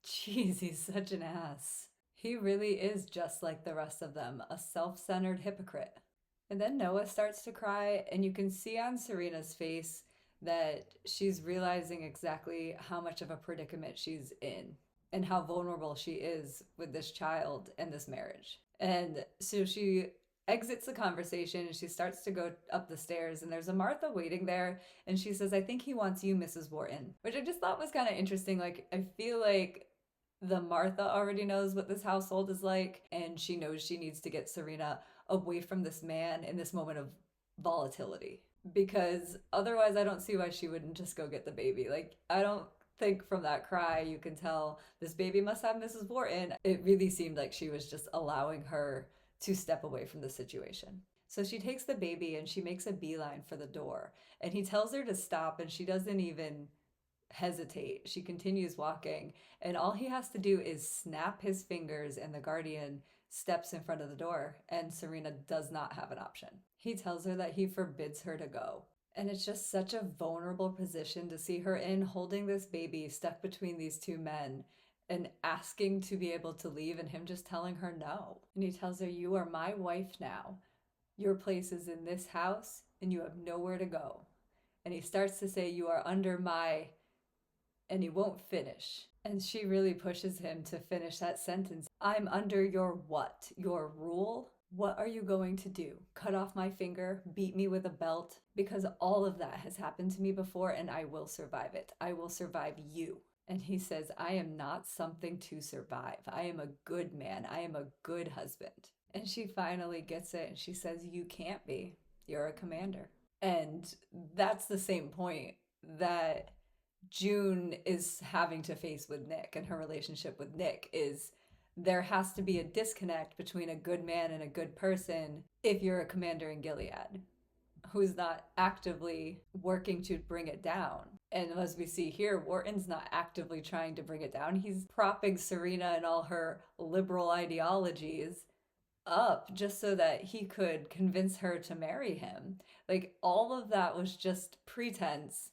Speaker 1: Jeez, he's such an ass. He really is just like the rest of them, a self-centered hypocrite. And then Noah starts to cry, and you can see on Serena's face that she's realizing exactly how much of a predicament she's in and how vulnerable she is with this child and this marriage. And so she exits the conversation and she starts to go up the stairs, and there's a Martha waiting there, and she says, "I think he wants you, Mrs. Wharton," which I just thought was kind of interesting. Like, I feel like the Martha already knows what this household is like, and she knows she needs to get Serena away from this man in this moment of volatility, because otherwise I don't see why she wouldn't just go get the baby. Like, I don't think from that cry you can tell this baby must have Mrs. Wharton. It really seemed like she was just allowing her to step away from the situation. So she takes the baby and she makes a beeline for the door, and he tells her to stop, and she doesn't even hesitate. She continues walking, and all he has to do is snap his fingers, and the guardian steps in front of the door, and Serena does not have an option. He tells her that he forbids her to go. And it's just such a vulnerable position to see her in, holding this baby stuck between these two men and asking to be able to leave, and him just telling her no. And he tells her, "You are my wife now. Your place is in this house, and you have nowhere to go." And he starts to say, "You are under my," and he won't finish. And she really pushes him to finish that sentence. "I'm under your what? Your rule? What are you going to do? Cut off my finger? Beat me with a belt? Because all of that has happened to me before, and I will survive it. I will survive you." And he says, "I am not something to survive. I am a good man. I am a good husband." And she finally gets it, and she says, "You can't be. You're a commander." And that's the same point that June is having to face with Nick, and her relationship with Nick is there has to be a disconnect between a good man and a good person if you're a commander in Gilead who's not actively working to bring it down. And as we see here, Wharton's not actively trying to bring it down. He's propping Serena and all her liberal ideologies up just so that he could convince her to marry him. Like, all of that was just pretense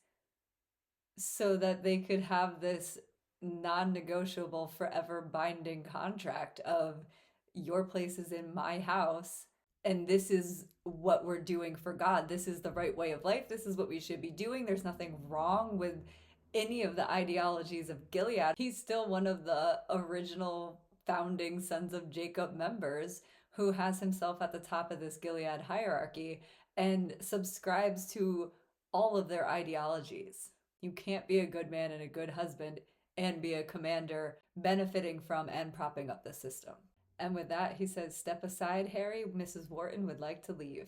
Speaker 1: so that they could have this non-negotiable, forever binding contract of your place is in my house, and this is what we're doing for God. This is the right way of life. This is what we should be doing. There's nothing wrong with any of the ideologies of Gilead. He's still one of the original founding Sons of Jacob members who has himself at the top of this Gilead hierarchy and subscribes to all of their ideologies. You can't be a good man and a good husband and be a commander benefiting from and propping up the system. And with that, he says, "Step aside, Harry. Mrs. Wharton would like to leave."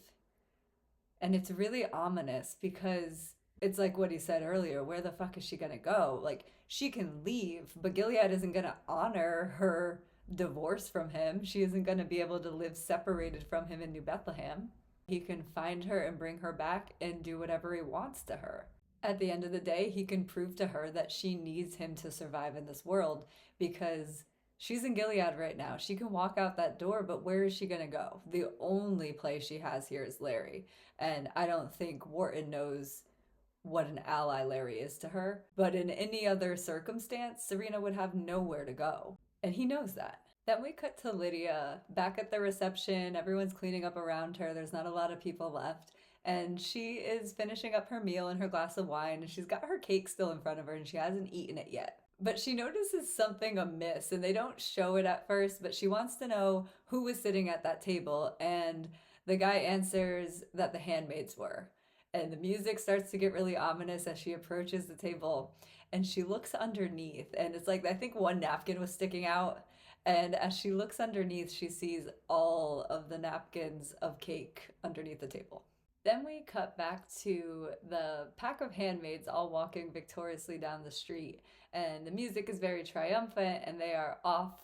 Speaker 1: And it's really ominous because it's like what he said earlier. Where the fuck is she going to go? Like, she can leave, but Gilead isn't going to honor her divorce from him. She isn't going to be able to live separated from him in New Bethlehem. He can find her and bring her back and do whatever he wants to her. At the end of the day, he can prove to her that she needs him to survive in this world because she's in Gilead right now. She can walk out that door, but where is she going to go? The only place she has here is Larry. And I don't think Wharton knows what an ally Larry is to her. But in any other circumstance, Serena would have nowhere to go. And he knows that. Then we cut to Lydia back at the reception. Everyone's cleaning up around her. There's not a lot of people left. And she is finishing up her meal and her glass of wine. And she's got her cake still in front of her and she hasn't eaten it yet. But she notices something amiss, and they don't show it at first, but she wants to know who was sitting at that table. And the guy answers that the handmaids were. And the music starts to get really ominous as she approaches the table. And she looks underneath, and it's like, I think one napkin was sticking out. And as she looks underneath, she sees all of the napkins of cake underneath the table. Then we cut back to the pack of handmaids all walking victoriously down the street. And the music is very triumphant, and they are off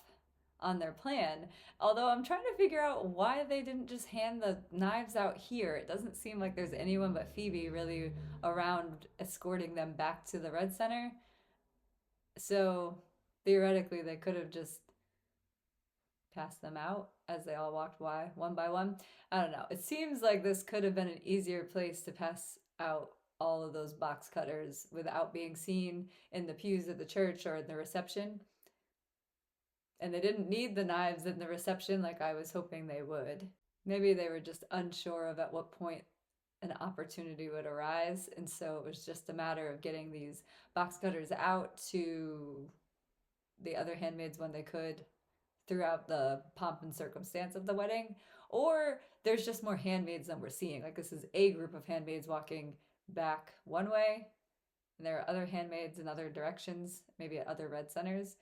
Speaker 1: on their plan. Although I'm trying to figure out why they didn't just hand the knives out here. It doesn't seem like there's anyone but Phoebe really around escorting them back to the Red Center. So theoretically, they could have just passed them out as they all walked by, one by one. I don't know. It seems like this could have been an easier place to pass out all of those box cutters without being seen in the pews at the church or in the reception. And they didn't need the knives in the reception like I was hoping they would. Maybe they were just unsure of at what point an opportunity would arise. And so it was just a matter of getting these box cutters out to the other handmaids when they could throughout the pomp and circumstance of the wedding. Or there's just more handmaids than we're seeing. Like, this is a group of handmaids walking back one way, and there are other handmaids in other directions, maybe at other Red Centers.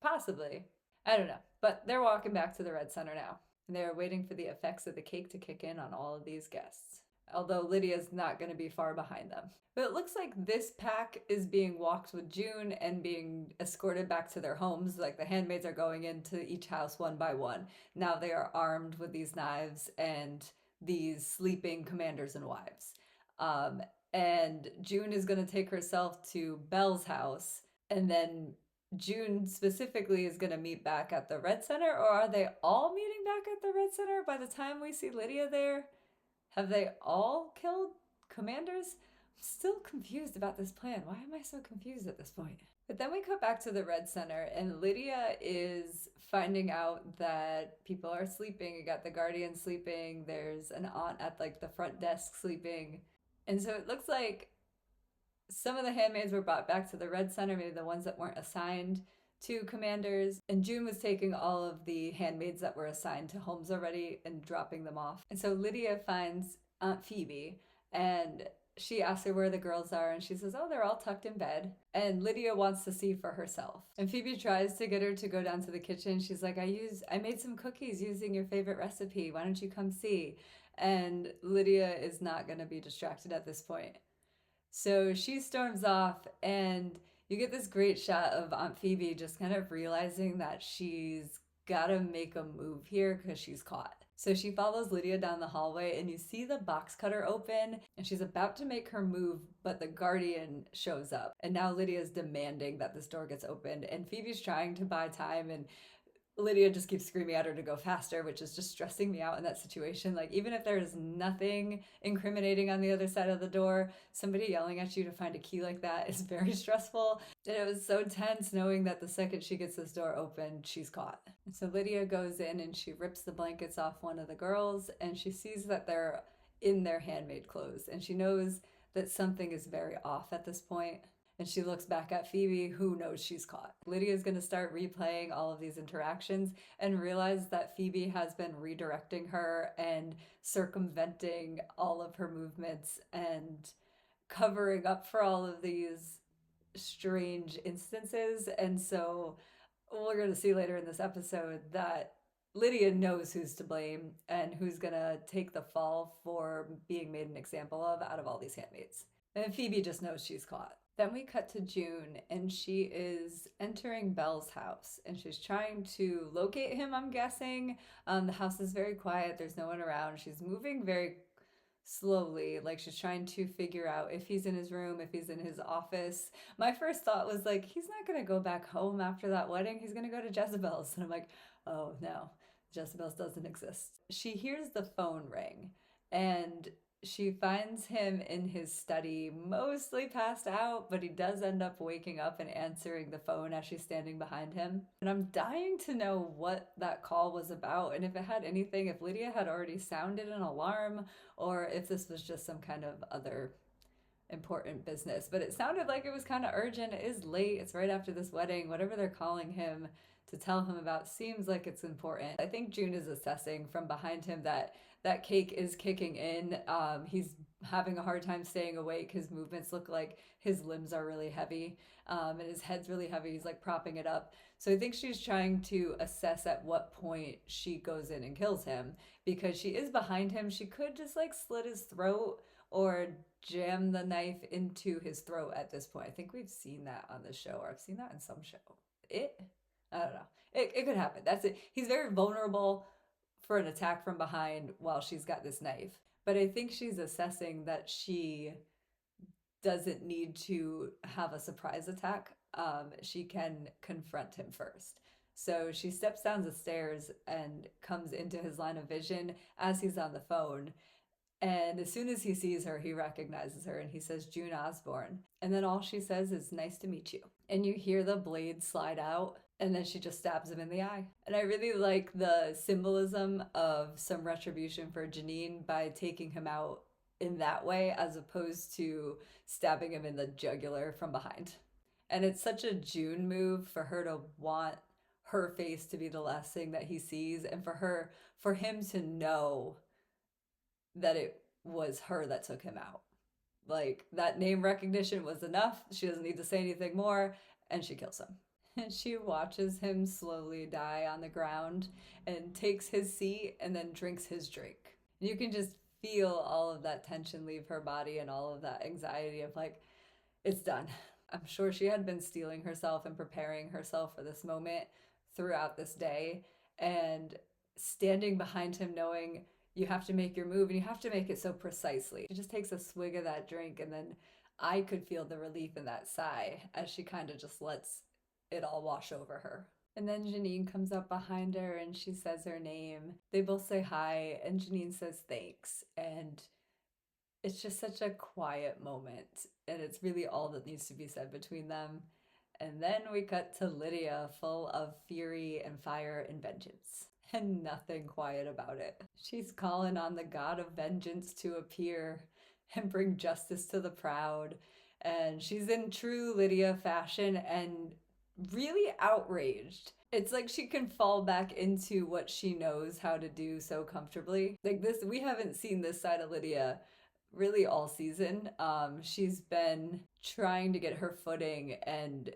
Speaker 1: Possibly. I don't know. But they're walking back to the Red Center now. And they're waiting for the effects of the cake to kick in on all of these guests. Although Lydia's not going to be far behind them. But it looks like this pack is being walked with June and being escorted back to their homes. Like, the handmaids are going into each house one by one. Now they are armed with these knives and these sleeping commanders and wives. And June is going to take herself to Belle's house, and then June specifically is going to meet back at the Red Center. Or are they all meeting back at the Red Center by the time we see Lydia there? Have they all killed commanders? I'm still confused about this plan. Why am I so confused at this point? But then we cut back to the Red Center, and Lydia is finding out that people are sleeping. You got the guardian sleeping. There's an aunt at like the front desk sleeping. And so it looks like some of the handmaids were brought back to the Red Center, maybe the ones that weren't assigned to commanders. And June was taking all of the handmaids that were assigned to homes already and dropping them off. And so Lydia finds Aunt Phoebe, and she asks her where the girls are, and she says, oh, they're all tucked in bed. And Lydia wants to see for herself. And Phoebe tries to get her to go down to the kitchen. She's like, I made some cookies using your favorite recipe. Why don't you come see? And Lydia is not going to be distracted at this point. So she storms off, and you get this great shot of Aunt Phoebe just kind of realizing that she's got to make a move here because she's caught. So she follows Lydia down the hallway, and you see the box cutter open, and she's about to make her move, but the guardian shows up. And now Lydia's demanding that this door gets opened, and Phoebe's trying to buy time, and Lydia just keeps screaming at her to go faster, which is just stressing me out in that situation. Like, even if there's nothing incriminating on the other side of the door, somebody yelling at you to find a key like that is very stressful. And it was so tense knowing that the second she gets this door open, she's caught. And so Lydia goes in and she rips the blankets off one of the girls, and she sees that they're in their handmaid clothes. And she knows that something is very off at this point. And she looks back at Phoebe, who knows she's caught. Lydia's going to start replaying all of these interactions and realize that Phoebe has been redirecting her and circumventing all of her movements and covering up for all of these strange instances. And so we're going to see later in this episode that Lydia knows who's to blame and who's going to take the fall for being made an example of out of all these handmaids. And Phoebe just knows she's caught. Then we cut to June, and she is entering Belle's house, and she's trying to locate him, I'm guessing. The house is very quiet. There's no one around. She's moving very slowly, like she's trying to figure out if he's in his room, if he's in his office. My first thought was like, he's not going to go back home after that wedding. He's going to go to Jezebel's. And I'm like, oh no, Jezebel's doesn't exist. She hears the phone ring, and she finds him in his study, mostly passed out, but he does end up waking up and answering the phone as she's standing behind him. And I'm dying to know what that call was about, and if it had anything, if Lydia had already sounded an alarm, or if this was just some kind of other important business. But it sounded like it was kind of urgent. It is late. It's right after this wedding. Whatever they're calling him to tell him about seems like it's important. I think June is assessing from behind him that that cake is kicking in. He's having a hard time staying awake. His movements look like his limbs are really heavy, and his head's really heavy. He's like propping it up. So I think she's trying to assess at what point she goes in and kills him, because she is behind him. She could just like slit his throat or jam the knife into his throat at this point. I think we've seen that on the show, or I've seen that in some show. I don't know. It could happen. That's it. He's very vulnerable for an attack from behind while she's got this knife. But I think she's assessing that she doesn't need to have a surprise attack. She can confront him first. So she steps down the stairs and comes into his line of vision as he's on the phone. And as soon as he sees her, he recognizes her and he says, June Osborne. And then all she says is, nice to meet you. And you hear the blade slide out, and then she just stabs him in the eye. And I really like the symbolism of some retribution for Janine by taking him out in that way, as opposed to stabbing him in the jugular from behind. And it's such a June move for her to want her face to be the last thing that he sees, and for him to know that it was her that took him out. Like, that name recognition was enough. She doesn't need to say anything more, and she kills him. And she watches him slowly die on the ground and takes his seat and then drinks his drink. You can just feel all of that tension leave her body and all of that anxiety of like, it's done. I'm sure she had been steeling herself and preparing herself for this moment throughout this day, and standing behind him knowing you have to make your move and you have to make it so precisely. She just takes a swig of that drink, and then I could feel the relief in that sigh as she kind of just lets it all wash over her. And then Janine comes up behind her and she says her name. They both say hi, and Janine says thanks. And it's just such a quiet moment, and it's really all that needs to be said between them. And then we cut to Lydia, full of fury and fire and vengeance, and nothing quiet about it. She's calling on the god of vengeance to appear and bring justice to the proud. And she's in true Lydia fashion and really outraged. It's like she can fall back into what she knows how to do so comfortably. Like this, we haven't seen this side of Lydia really all season. She's been trying to get her footing and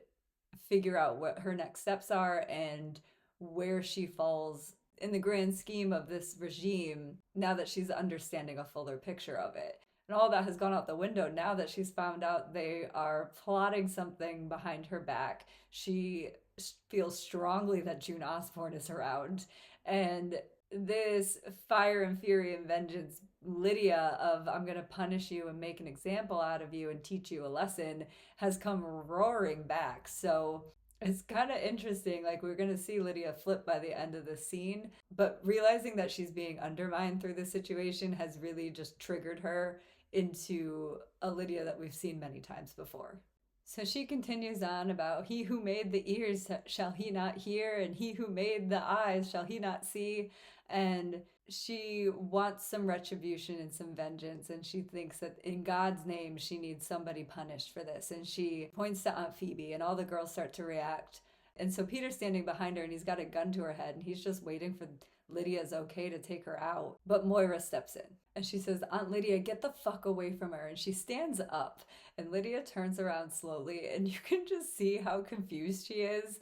Speaker 1: figure out what her next steps are and where she falls in the grand scheme of this regime, now that she's understanding a fuller picture of it. And all that has gone out the window now that she's found out they are plotting something behind her back. She feels strongly that June Osborne is around. And this fire and fury and vengeance Lydia of I'm going to punish you and make an example out of you and teach you a lesson has come roaring back. So it's kind of interesting. Like, we're going to see Lydia flip by the end of the scene, but realizing that she's being undermined through this situation has really just triggered her into a Lydia that we've seen many times before. So she continues on about, he who made the ears shall he not hear, and he who made the eyes shall he not see. And she wants some retribution and some vengeance, and she thinks that in God's name she needs somebody punished for this. And she points to Aunt Phoebe, and all the girls start to react. And so Peter's standing behind her, and he's got a gun to her head, and he's just waiting for Lydia's okay to take her out. But Moira steps in, and she says, Aunt Lydia, get the fuck away from her. And she stands up, and Lydia turns around slowly, and you can just see how confused she is.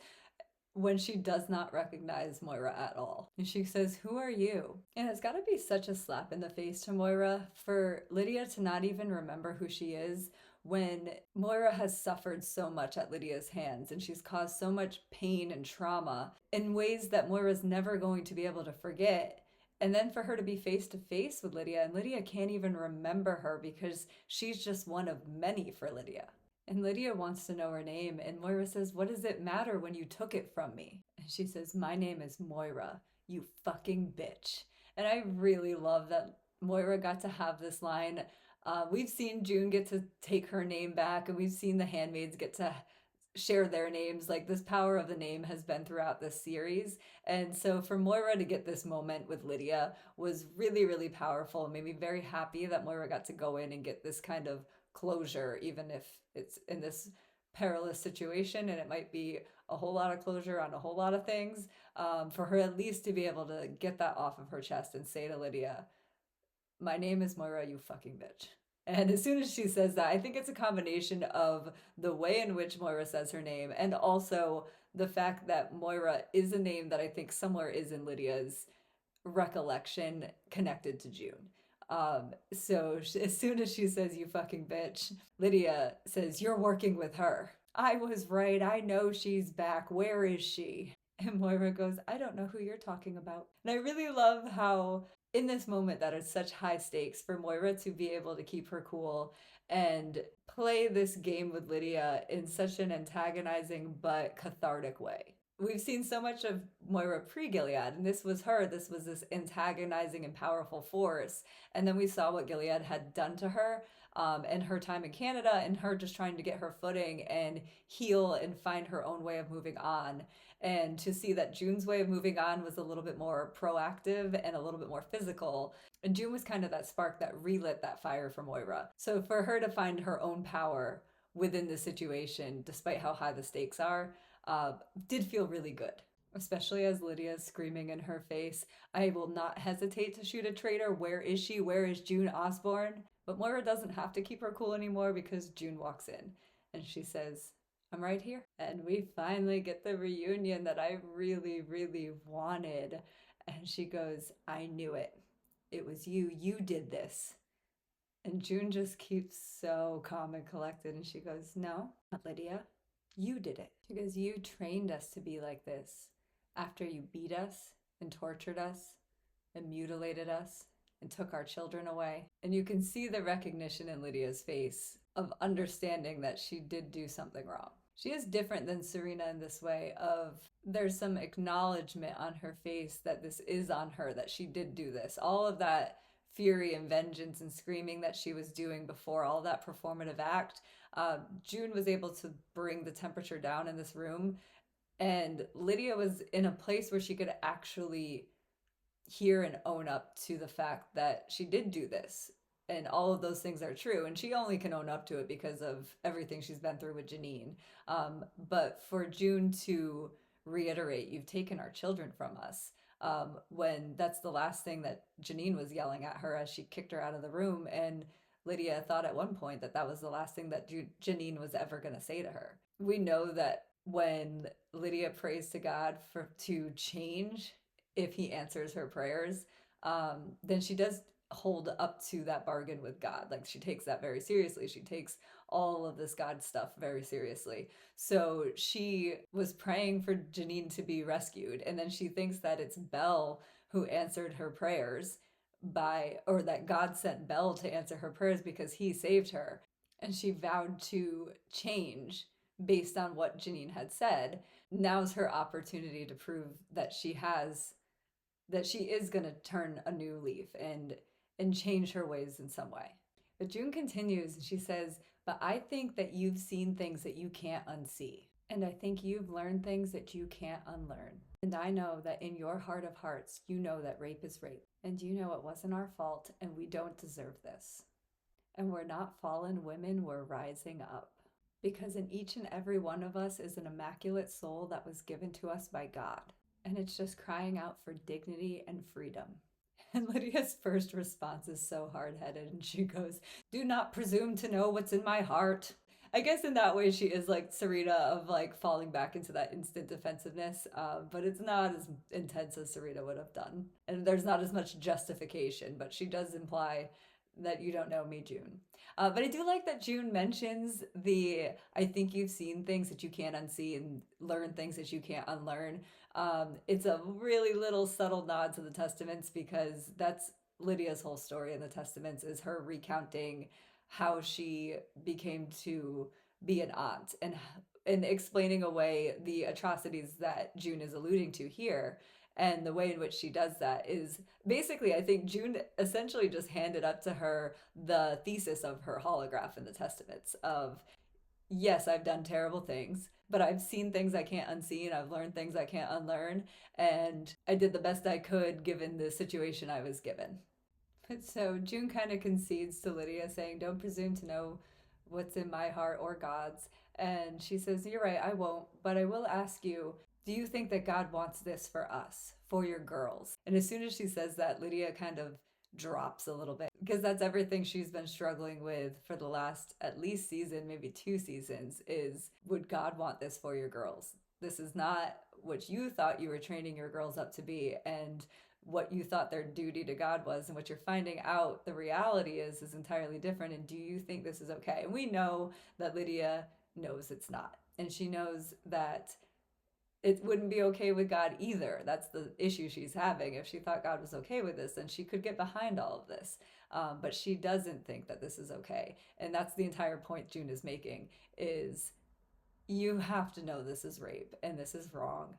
Speaker 1: when she does not recognize Moira at all. And she says, "Who are you?" And it's got to be such a slap in the face to Moira for Lydia to not even remember who she is when Moira has suffered so much at Lydia's hands and she's caused so much pain and trauma in ways that Moira's never going to be able to forget. And then for her to be face to face with Lydia, and Lydia can't even remember her because she's just one of many for Lydia. And Lydia wants to know her name, and Moira says, "What does it matter when you took it from me?" And she says, "My name is Moira, you fucking bitch." And I really love that Moira got to have this line. We've seen June get to take her name back, and we've seen the handmaids get to share their names. Like, this power of the name has been throughout this series. And so for Moira to get this moment with Lydia was really, really powerful. It made me very happy that Moira got to go in and get this kind of closure, even if it's in this perilous situation and it might be a whole lot of closure on a whole lot of things. For her at least to be able to get that off of her chest and say to Lydia, "My name is Moira, you fucking bitch." And as soon as she says that, I think it's a combination of the way in which Moira says her name and also the fact that Moira is a name that I think somewhere is in Lydia's recollection connected to June. So as soon as she says, "You fucking bitch," Lydia says, "You're working with her." "I was right. I know she's back. Where is she?" And Moira goes, "I don't know who you're talking about." And I really love how in this moment that is such high stakes for Moira to be able to keep her cool and play this game with Lydia in such an antagonizing but cathartic way. We've seen so much of Moira pre-Gilead, and this was her. This was this antagonizing and powerful force. And then we saw what Gilead had done to her and her time in Canada and her just trying to get her footing and heal and find her own way of moving on. And to see that June's way of moving on was a little bit more proactive and a little bit more physical. And June was kind of that spark that relit that fire for Moira. So for her to find her own power within the situation, despite how high the stakes are, did feel really good. Especially as Lydia's screaming in her face, "I will not hesitate to shoot a traitor. Where is she? Where is June Osborne?" But Moira doesn't have to keep her cool anymore because June walks in and she says, "I'm right here." And we finally get the reunion that I really, really wanted. And she goes, "I knew it. It was you. You did this." And June just keeps so calm and collected. And she goes, "No, not Lydia. You did it." She goes, "You trained us to be like this after you beat us and tortured us and mutilated us and took our children away." And you can see the recognition in Lydia's face of understanding that she did do something wrong. She is different than Serena in this way of there's some acknowledgement on her face that this is on her, that she did do this. All of that fury and vengeance and screaming that she was doing before, all that performative act, June was able to bring the temperature down in this room. And Lydia was in a place where she could actually hear and own up to the fact that she did do this. And all of those things are true. And she only can own up to it because of everything she's been through with Janine. But for June to reiterate, "You've taken our children from us," when that's the last thing that Janine was yelling at her as she kicked her out of the room. And Lydia thought at one point that that was the last thing that Janine was ever going to say to her. We know that when Lydia prays to God to change, if he answers her prayers, then she does hold up to that bargain with God. Like, she takes that very seriously. She takes all of this God stuff very seriously. So she was praying for Janine to be rescued, and then she thinks that it's Belle who answered her prayers or that God sent Belle to answer her prayers because he saved her. And she vowed to change based on what Janine had said. Now's her opportunity to prove that she is going to turn a new leaf and change her ways in some way. But June continues and she says, "But I think that you've seen things that you can't unsee. And I think you've learned things that you can't unlearn. And I know that in your heart of hearts, you know that rape is rape. And you know it wasn't our fault and we don't deserve this. And we're not fallen women, we're rising up. Because in each and every one of us is an immaculate soul that was given to us by God. And it's just crying out for dignity and freedom." And Lydia's first response is so hard-headed, and she goes, "Do not presume to know what's in my heart." I guess in that way she is like Serena of like falling back into that instant defensiveness, but it's not as intense as Serena would have done. And there's not as much justification, but she does imply that you don't know me, June. But I do like that June mentions I think you've seen things that you can't unsee and learn things that you can't unlearn. It's a really little subtle nod to the Testaments because that's Lydia's whole story in the Testaments is her recounting how she became to be an aunt and explaining away the atrocities that June is alluding to here. And the way in which she does that is basically, I think June essentially just handed up to her the thesis of her holograph in the Testaments of, yes, I've done terrible things, but I've seen things I can't unsee and I've learned things I can't unlearn. And I did the best I could given the situation I was given. So June kind of concedes to Lydia, saying, "Don't presume to know what's in my heart or God's." And she says, "You're right, I won't, but I will ask you, do you think that God wants this for us, for your girls?" And as soon as she says that, Lydia kind of drops a little bit because that's everything she's been struggling with for the last at least season, maybe 2 seasons, is would God want this for your girls? This is not what you thought you were training your girls up to be. And what you thought their duty to God was and what you're finding out the reality is entirely different. And do you think this is okay? And we know that Lydia knows it's not. And she knows that it wouldn't be okay with God either. That's the issue she's having. If she thought God was okay with this, then she could get behind all of this. But she doesn't think that this is okay. And that's the entire point June is making is you have to know this is rape and this is wrong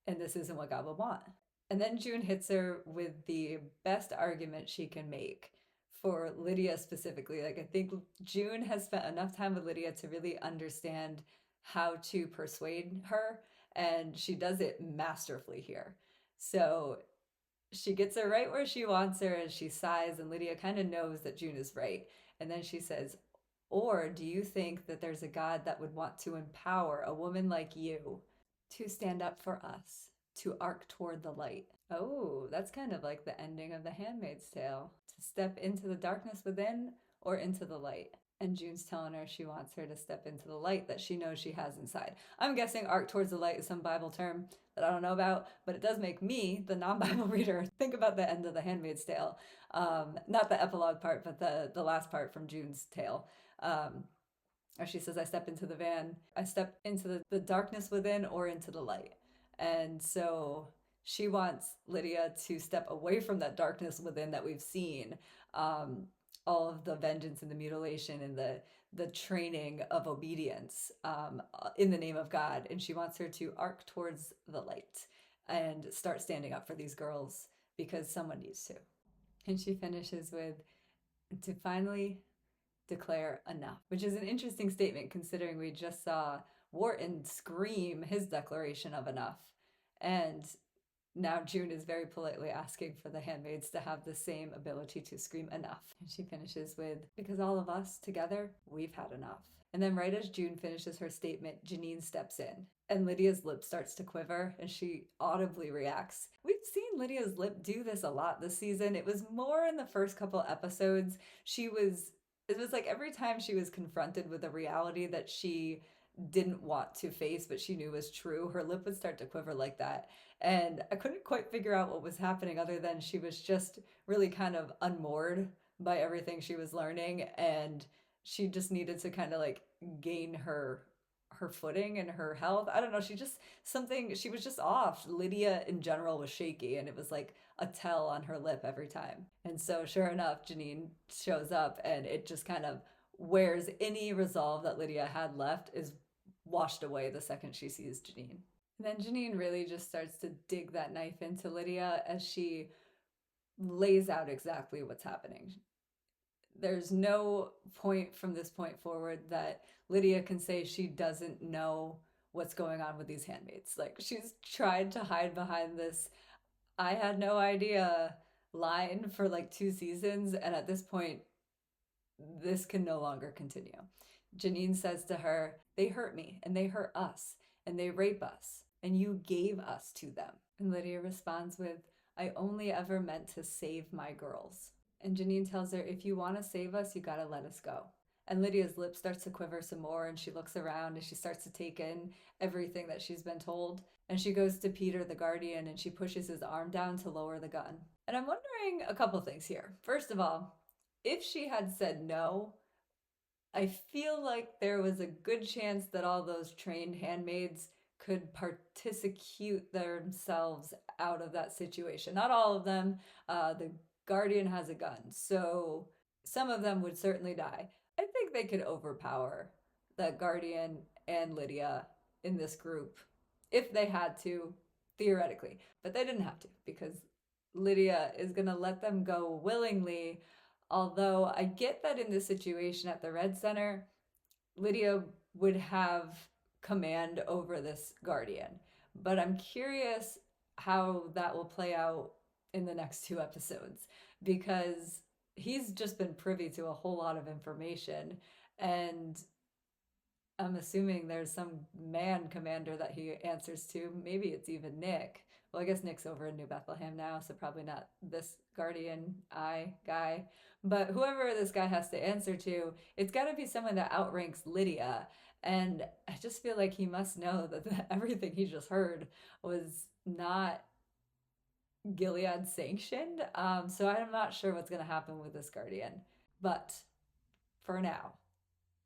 Speaker 1: and this isn't what God would want. And then June hits her with the best argument she can make for Lydia specifically. Like, I think June has spent enough time with Lydia to really understand how to persuade her, and she does it masterfully here. So she gets her right where she wants her, and she sighs, and Lydia kind of knows that June is right. And then she says, "Or do you think that there's a God that would want to empower a woman like you to stand up for us? To arc toward the light?" Oh, that's kind of like the ending of The Handmaid's Tale. To step into the darkness within or into the light. And June's telling her she wants her to step into the light that she knows she has inside. I'm guessing arc towards the light is some Bible term that I don't know about, but it does make me, the non-Bible reader, think about the end of The Handmaid's Tale. Not the epilogue part, but the last part from June's tale. Or she says, I step into the darkness within or into the light. And so she wants Lydia to step away from that darkness within that we've seen, all of the vengeance and the mutilation and the training of obedience in the name of God. And she wants her to arc towards the light and start standing up for these girls because someone needs to. And she finishes with, to finally declare enough, which is an interesting statement considering we just saw Wharton scream his declaration of enough. And now June is very politely asking for the handmaids to have the same ability to scream enough. And she finishes with, because all of us together, we've had enough. And then right as June finishes her statement, Janine steps in and Lydia's lip starts to quiver and she audibly reacts. We've seen Lydia's lip do this a lot this season. It was more in the first couple episodes. It was like every time she was confronted with a reality that she didn't want to face, but she knew was true, her lip would start to quiver like that. And I couldn't quite figure out what was happening other than she was just really kind of unmoored by everything she was learning. And she just needed to kind of like gain her footing and her health. I don't know. She was just off. Lydia in general was shaky and it was like a tell on her lip every time. And so sure enough, Janine shows up and it just kind of wears any resolve that Lydia had left is washed away the second she sees Janine. And then Janine really just starts to dig that knife into Lydia as she lays out exactly what's happening. There's no point from this point forward that Lydia can say she doesn't know what's going on with these handmaids. Like, she's tried to hide behind this I had no idea line for like 2 seasons, and at this point, this can no longer continue. Janine says to her, they hurt me, and they hurt us, and they rape us, and you gave us to them. And Lydia responds with, I only ever meant to save my girls. And Janine tells her, if you want to save us, you gotta let us go. And Lydia's lip starts to quiver some more, and she looks around and she starts to take in everything that she's been told. And she goes to Peter, the guardian, and she pushes his arm down to lower the gun. And I'm wondering a couple things here. First of all, if she had said no, I feel like there was a good chance that all those trained handmaids could participate themselves out of that situation. Not all of them. The guardian has a gun, so some of them would certainly die. I think they could overpower the guardian and Lydia in this group if they had to, theoretically. But they didn't have to, because Lydia is going to let them go willingly. Although I get that in this situation at the Red Center, Lydia would have command over this guardian. But I'm curious how that will play out in the next 2 episodes, because he's just been privy to a whole lot of information, and I'm assuming there's some man commander that he answers to. Maybe it's even Nick. Well, I guess Nick's over in New Bethlehem now, so probably not this guardian eye guy. But whoever this guy has to answer to, it's got to be someone that outranks Lydia. And I just feel like he must know that everything he just heard was not Gilead sanctioned. So I'm not sure what's going to happen with this guardian. But for now,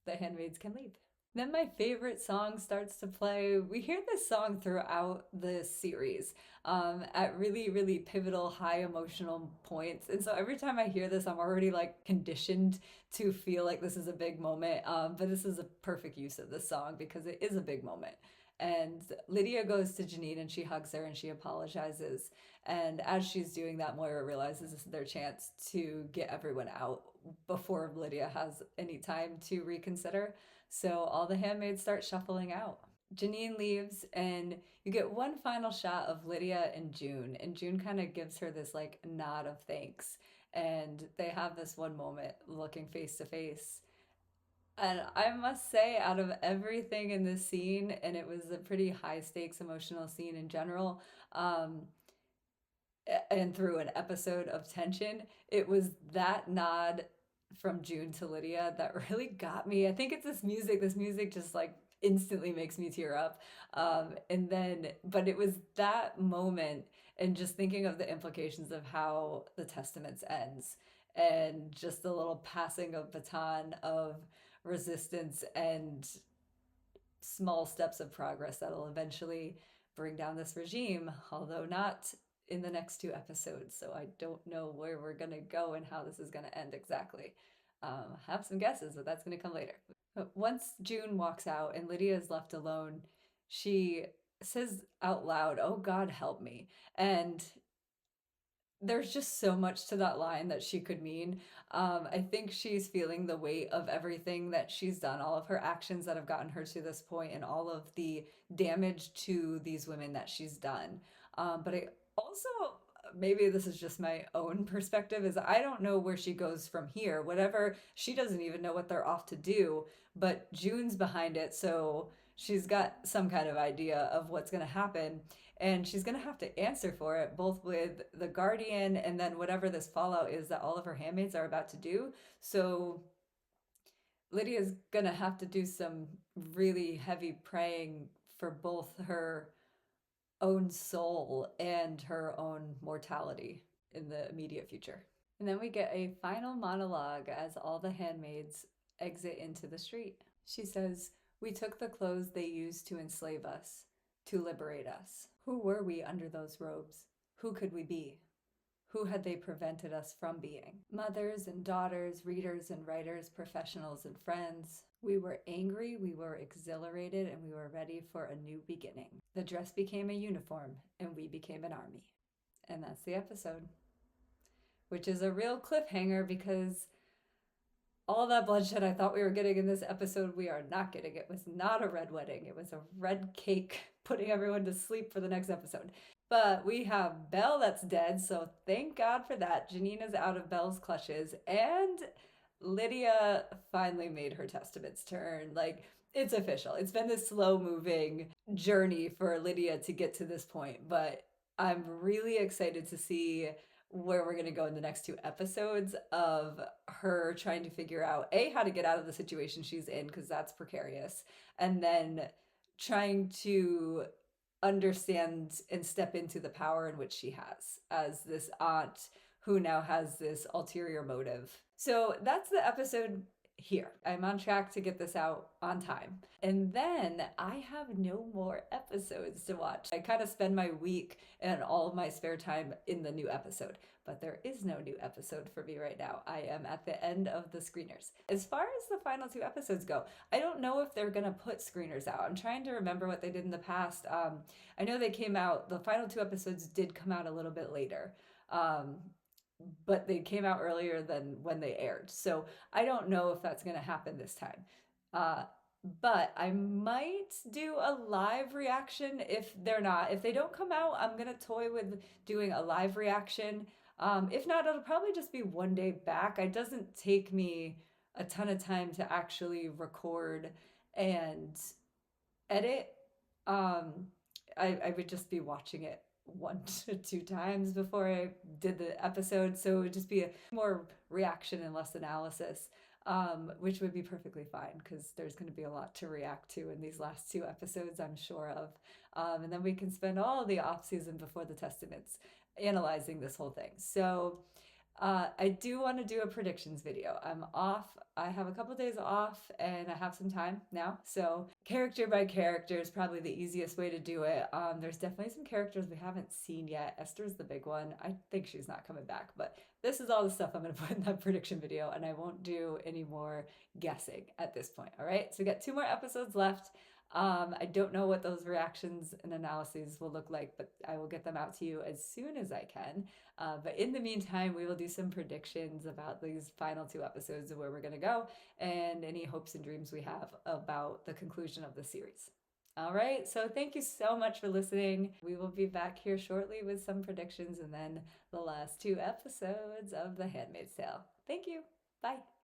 Speaker 1: the handmaids can leave. Then my favorite song starts to play. We hear this song throughout the series at really, really pivotal, high emotional points. And so every time I hear this, I'm already like conditioned to feel like this is a big moment. But this is a perfect use of this song because it is a big moment. And Lydia goes to Janine and she hugs her and she apologizes. And as she's doing that, Moira realizes this is their chance to get everyone out before Lydia has any time to reconsider. So all the handmaids start shuffling out. Janine leaves, and you get one final shot of Lydia and June. And June kind of gives her this like nod of thanks. And they have this one moment looking face to face. And I must say, out of everything in this scene, and it was a pretty high stakes emotional scene in general, and through an episode of tension, it was that nod from June to Lydia that really got me. I think it's this music. This music just like instantly makes me tear up. But it was that moment and just thinking of the implications of how the Testaments ends and just the little passing of baton of resistance and small steps of progress that'll eventually bring down this regime, although not in the next 2 episodes. So I don't know where we're going to go and how this is going to end exactly. Have some guesses, but that's going to come later. But once June walks out and Lydia is left alone, she says out loud, "Oh God, help me." And there's just so much to that line that she could mean. I think she's feeling the weight of everything that she's done, all of her actions that have gotten her to this point, and all of the damage to these women that she's done. But I also, maybe this is just my own perspective, is I don't know where she goes from here. Whatever, she doesn't even know what they're off to do, but June's behind it, so she's got some kind of idea of what's going to happen. And she's going to have to answer for it, both with the guardian and then whatever this fallout is that all of her handmaids are about to do. So Lydia's going to have to do some really heavy praying for both her own soul and her own mortality in the immediate future. And then we get a final monologue as all the handmaids exit into the street. She says, "We took the clothes they used to enslave us, to liberate us. Who were we under those robes? Who could we be? Who had they prevented us from being? Mothers and daughters, readers and writers, professionals and friends. We were angry, we were exhilarated, and we were ready for a new beginning. The dress became a uniform, and we became an army." And that's the episode. Which is a real cliffhanger because all that bloodshed I thought we were getting in this episode, we are not getting. It was not a red wedding. It was a red cake putting everyone to sleep for the next episode. But we have Belle that's dead, so thank God for that. Janine is out of Belle's clutches, and Lydia finally made her testaments turn. Like, it's official. It's been this slow-moving journey for Lydia to get to this point, but I'm really excited to see where we're going to go in the next two episodes of her trying to figure out how to get out of the situation she's in, because that's precarious, and then trying to understand and step into the power in which she has as this aunt who now has this ulterior motive. So that's the episode here. I'm on track to get this out on time. And then I have no more episodes to watch. I kind of spend my week and all of my spare time in the new episode, but there is no new episode for me right now. I am at the end of the screeners. As far as the final two episodes go, I don't know if they're going to put screeners out. I'm trying to remember what they did in the past. I know they came out, the final two episodes did come out a little bit later. But they came out earlier than when they aired. So I don't know if that's going to happen this time. But I might do a live reaction if they're not. If they don't come out, I'm going to toy with doing a live reaction. If not, it'll probably just be one day back. It doesn't take me a ton of time to actually record and edit. I would just be watching it 1 to 2 times before I did the episode. So it would just be a more reaction and less analysis, which would be perfectly fine because there's going to be a lot to react to in these last 2 episodes, I'm sure of. And then we can spend all the off season before the Testaments analyzing this whole thing. So I do want to do a predictions video. I'm off. I have a couple of days off and I have some time now. So character by character is probably the easiest way to do it. There's definitely some characters we haven't seen yet. Esther's the big one. I think she's not coming back, but this is all the stuff I'm going to put in that prediction video, and I won't do any more guessing at this point. All right. So we got 2 more episodes left. I don't know what those reactions and analyses will look like, but I will get them out to you as soon as I can. But in the meantime, we will do some predictions about these final 2 episodes of where we're going to go and any hopes and dreams we have about the conclusion of the series. All right, so thank you so much for listening. We will be back here shortly with some predictions and then the last 2 episodes of The Handmaid's Tale. Thank you. Bye.